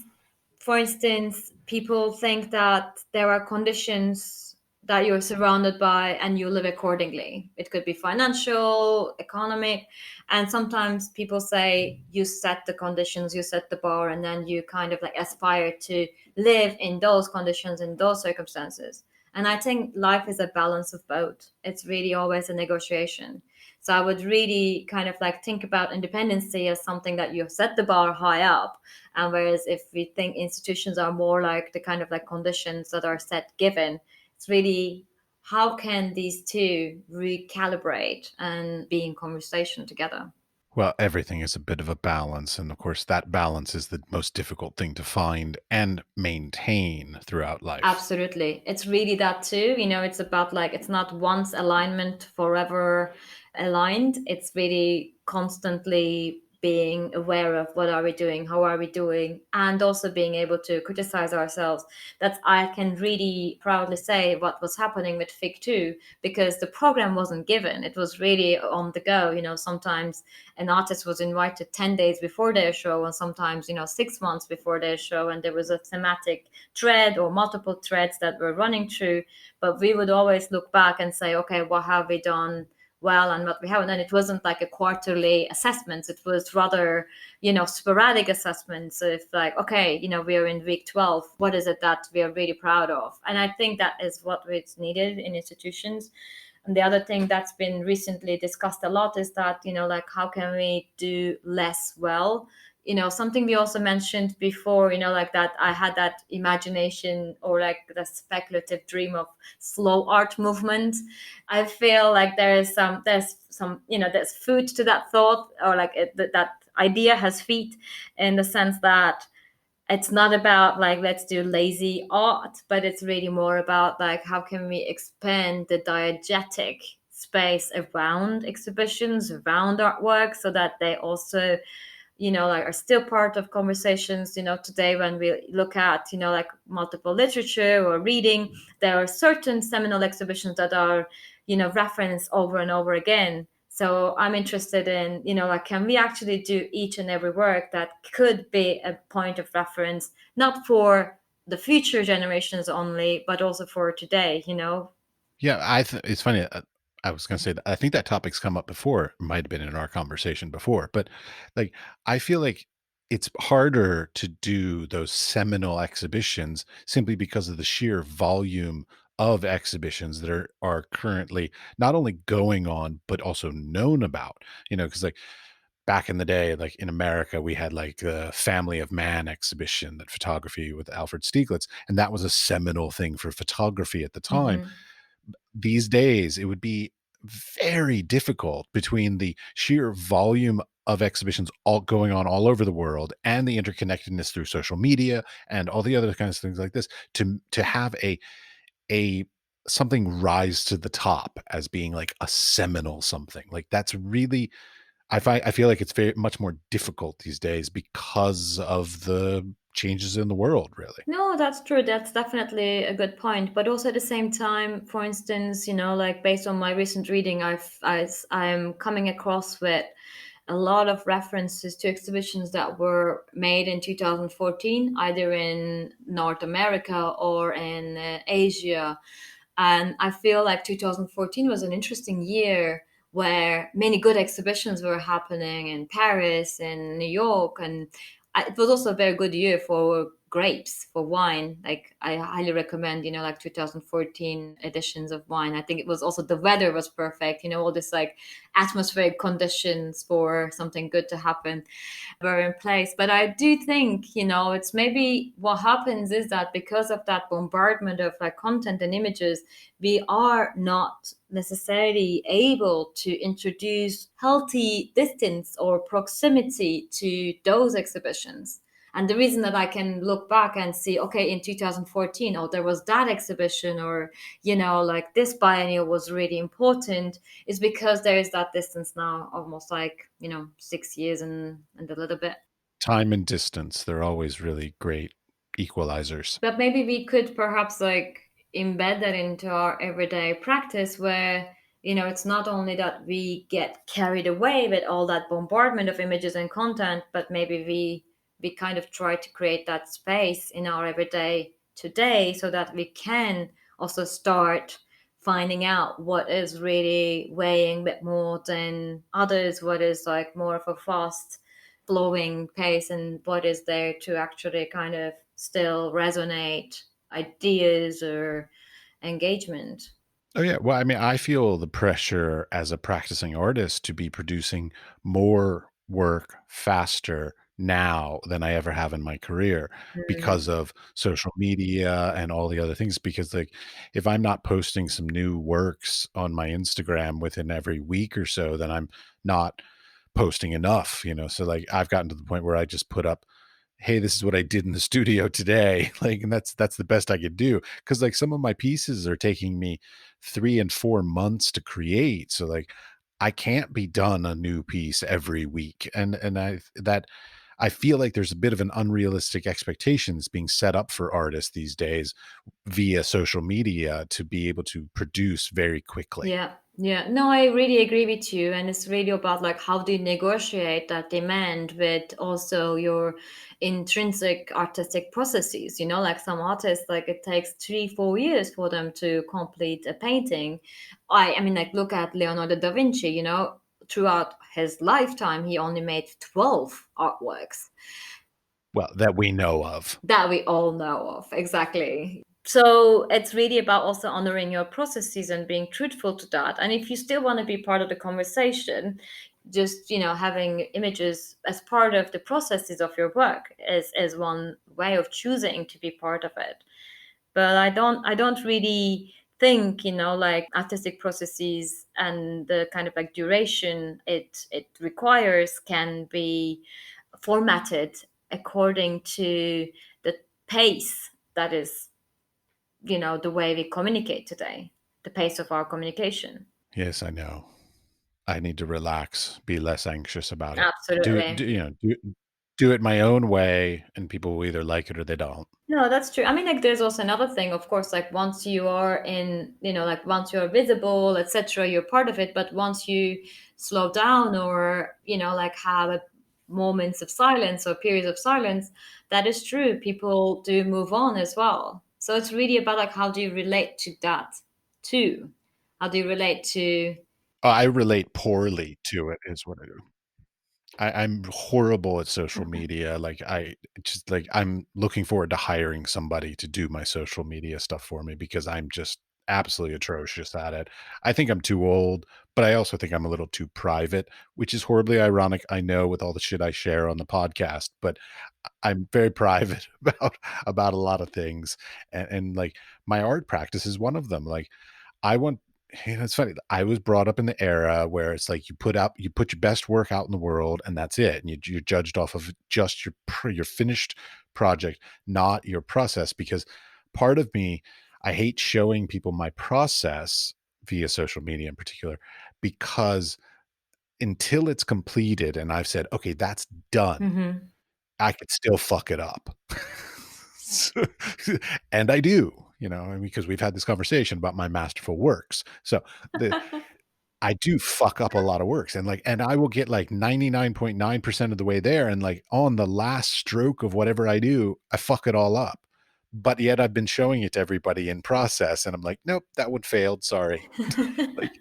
for instance, people think that there are conditions that you're surrounded by and you live accordingly. It could be financial, economic, and sometimes people say you set the conditions, you set the bar, and then you kind of like aspire to live in those conditions, in those circumstances. And I think life is a balance of both. It's really always a negotiation. So I would really kind of like think about independency as something that you set the bar high up, and whereas if we think institutions are more like the kind of like conditions that are set given, it's really how can these two recalibrate and be in conversation together. Well, everything is a bit of a balance, and of course, that balance is the most difficult thing to find and maintain throughout life. Absolutely. It's really that too. It's about like, it's not once alignment forever aligned. It's really constantly being aware of what are we doing, how are we doing, and also being able to criticize ourselves. That I can really proudly say what was happening with Fig 2, because the program wasn't given. It was really on the go. Sometimes an artist was invited 10 days before their show, and sometimes 6 months before their show, and there was a thematic thread or multiple threads that were running through. But we would always look back and say, okay, what have we done well and what we haven't. And it wasn't like a quarterly assessments. It was rather, sporadic assessments. If like, okay, we're in week 12, what is it that we are really proud of? And I think that is what is needed in institutions. And the other thing that's been recently discussed a lot is that, like, how can we do less well? Something we also mentioned before, like that I had that imagination or like the speculative dream of slow art movement. I feel like there's food to that thought, or like that idea has feet, in the sense that it's not about like let's do lazy art, but it's really more about like how can we expand the diegetic space around exhibitions, around artwork, so that they also like are still part of conversations. Today when we look at like multiple literature or reading, there are certain seminal exhibitions that are referenced over and over again. So I'm interested in like, can we actually do each and every work that could be a point of reference, not for the future generations only, but also for today. Yeah, it's funny. I was going to say that I think that topic's come up before. It might have been in our conversation before, but like I feel like it's harder to do those seminal exhibitions simply because of the sheer volume of exhibitions that are currently not only going on but also known about. Because like back in the day, like in America, we had like the Family of Man exhibition, that photography with Alfred Stieglitz, and that was a seminal thing for photography at the time. Hmm. These days it would be very difficult between the sheer volume of exhibitions all going on all over the world and the interconnectedness through social media and all the other kinds of things like this to have a something rise to the top as being like a seminal something like that's really I feel like it's very much more difficult these days because of the changes in the world, really. No, that's true. That's definitely a good point. But also at the same time, for instance, like based on my recent reading, I'm coming across with a lot of references to exhibitions that were made in 2014, either in North America or in Asia. And I feel like 2014 was an interesting year where many good exhibitions were happening in Paris and New York. And it was also a very good year for grapes for wine. Like I highly recommend, like 2014 editions of wine. I think it was also the weather was perfect, all this like atmospheric conditions for something good to happen were in place. But I do think, it's maybe what happens is that because of that bombardment of like content and images, we are not necessarily able to introduce healthy distance or proximity to those exhibitions. And the reason that I can look back and see, okay, in 2014, oh, there was that exhibition, or, like this biennial was really important, is because there is that distance now, almost like, 6 years and a little bit. Time and distance, they're always really great equalizers. But maybe we could perhaps like embed that into our everyday practice where, it's not only that we get carried away with all that bombardment of images and content, but maybe we kind of try to create that space in our everyday today so that we can also start finding out what is really weighing a bit more than others, what is like more of a fast flowing pace, and what is there to actually kind of still resonate ideas or engagement. Oh yeah. Well, I mean, I feel the pressure as a practicing artist to be producing more work faster now than I ever have in my career Mm. because of social media and all the other things. Because like if I'm not posting some new works on my Instagram within every week or so, then I'm not posting enough. So like I've gotten to the point where I just put up, hey, this is what I did in the studio today. Like, and that's the best I could do. Cause like some of my pieces are taking me 3 and 4 months to create. So like I can't be done a new piece every week. And I feel like there's a bit of an unrealistic expectations being set up for artists these days via social media to be able to produce very quickly. Yeah, yeah. No, I really agree with you. And it's really about like how do you negotiate that demand with also your intrinsic artistic processes. Like some artists, like it takes 3, 4 years for them to complete a painting. I mean, like look at Leonardo da Vinci, throughout his lifetime, he only made 12 artworks Well, that we know of. that we all know of. Exactly. So it's really about also honoring your processes and being truthful to that. And if you still want to be part of the conversation, just having images as part of the processes of your work is one way of choosing to be part of it. But I don't really think like artistic processes and the kind of like duration it requires can be formatted according to the pace that is the way we communicate today, the pace of our communication. Yes, I know. I need to relax, be less anxious about it. Absolutely. Do it my own way, and people will either like it or they don't. No, that's true. I mean, like, there's also another thing, of course, like once you are in, like once you're visible, etc., you're part of it. But once you slow down or, like have moments of silence or periods of silence, that is true. People do move on as well. So it's really about like how do you relate to that too? How do you relate to? I relate poorly to it is what I do. I'm horrible at social media, like, I just like, I'm looking forward to hiring somebody to do my social media stuff for me because I'm just absolutely atrocious at it. I think I'm too old, but I also think I'm a little too private, which is horribly ironic, I know, with all the shit I share on the podcast, but I'm very private about a lot of things, and, like, my art practice is one of them, like, I want it's funny. I was brought up in the era where it's like you put your best work out in the world, and that's it. And you're judged off of just your finished project, not your process. Because part of me, I hate showing people my process via social media in particular, because until it's completed and I've said, okay, that's done, Mhm. I could still fuck it up. So and I do, and because we've had this conversation about my masterful works. So the I do fuck up a lot of works, and I will get like 99.9% of the way there, and like on the last stroke of whatever I do, I fuck it all up. But yet I've been showing it to everybody in process, and I'm like, "Nope, that one failed, sorry." Like,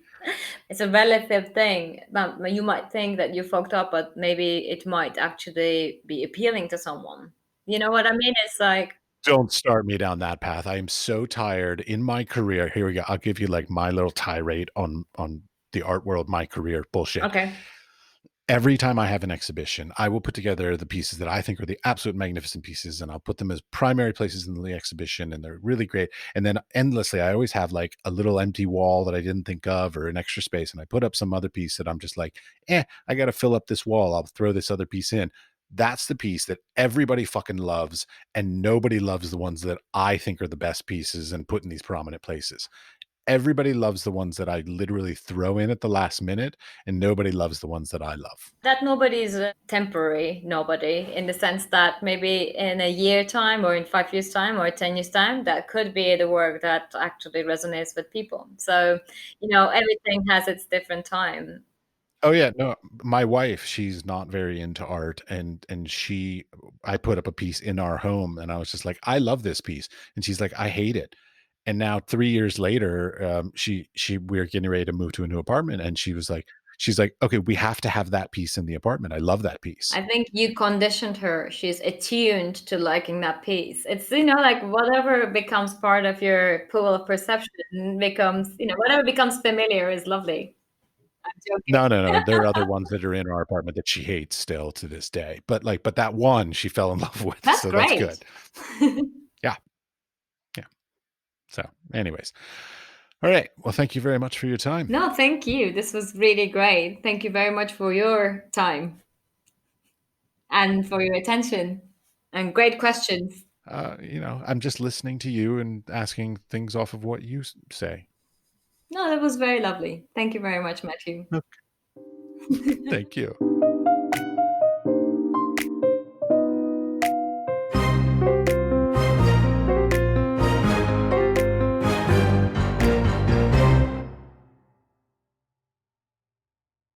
It's a relative thing. Now, you might think that you fucked up, but maybe it might actually be appealing to someone. You know what I mean? It's like Don't start me down that path. I am so tired in my career. Here we go. I'll give you like my little tirade on the art world, my career bullshit. okay. Every time I have an exhibition, I will put together the pieces that I think are the absolute magnificent pieces, and I'll put them as primary places in the exhibition, and they're really great. And then endlessly, I always have like a little empty wall that I didn't think of, or an extra space, and I put up some other piece that I'm just like, I got to fill up this wall. I'll throw this other piece in. That's the piece that everybody fucking loves, and nobody loves the ones that I think are the best pieces and put in these prominent places. Everybody loves the ones that I literally throw in at the last minute, and nobody loves the ones that I love. That nobody is a temporary nobody in the sense that maybe in a year time or in 5 years time or 10 years time, that could be the work that actually resonates with people. So, everything has its different time. Oh yeah, no, my wife, she's not very into art, and I put up a piece in our home, and I was just like, "I love this piece," and she's like, "I hate it." And now 3 years later, we're getting ready to move to a new apartment, and she's like, "Okay, we have to have that piece in the apartment. I love that piece." I think you conditioned her. She's attuned to liking that piece. It's, like whatever becomes part of your pool of perception becomes, whatever becomes familiar is lovely. I'm No, no, no, there are joking. other ones that are in our apartment that she hates still to this day, but that one she fell in love with, That's so that's great. good. Yeah, yeah. So, anyways. Alright, well, thank you very much for your time. No, thank you. This was really great. Thank you very much for your time and for your attention and great questions. I'm just listening to you and asking things off of what you say. No, that was very lovely. Thank you very much, Matthew. Thank you.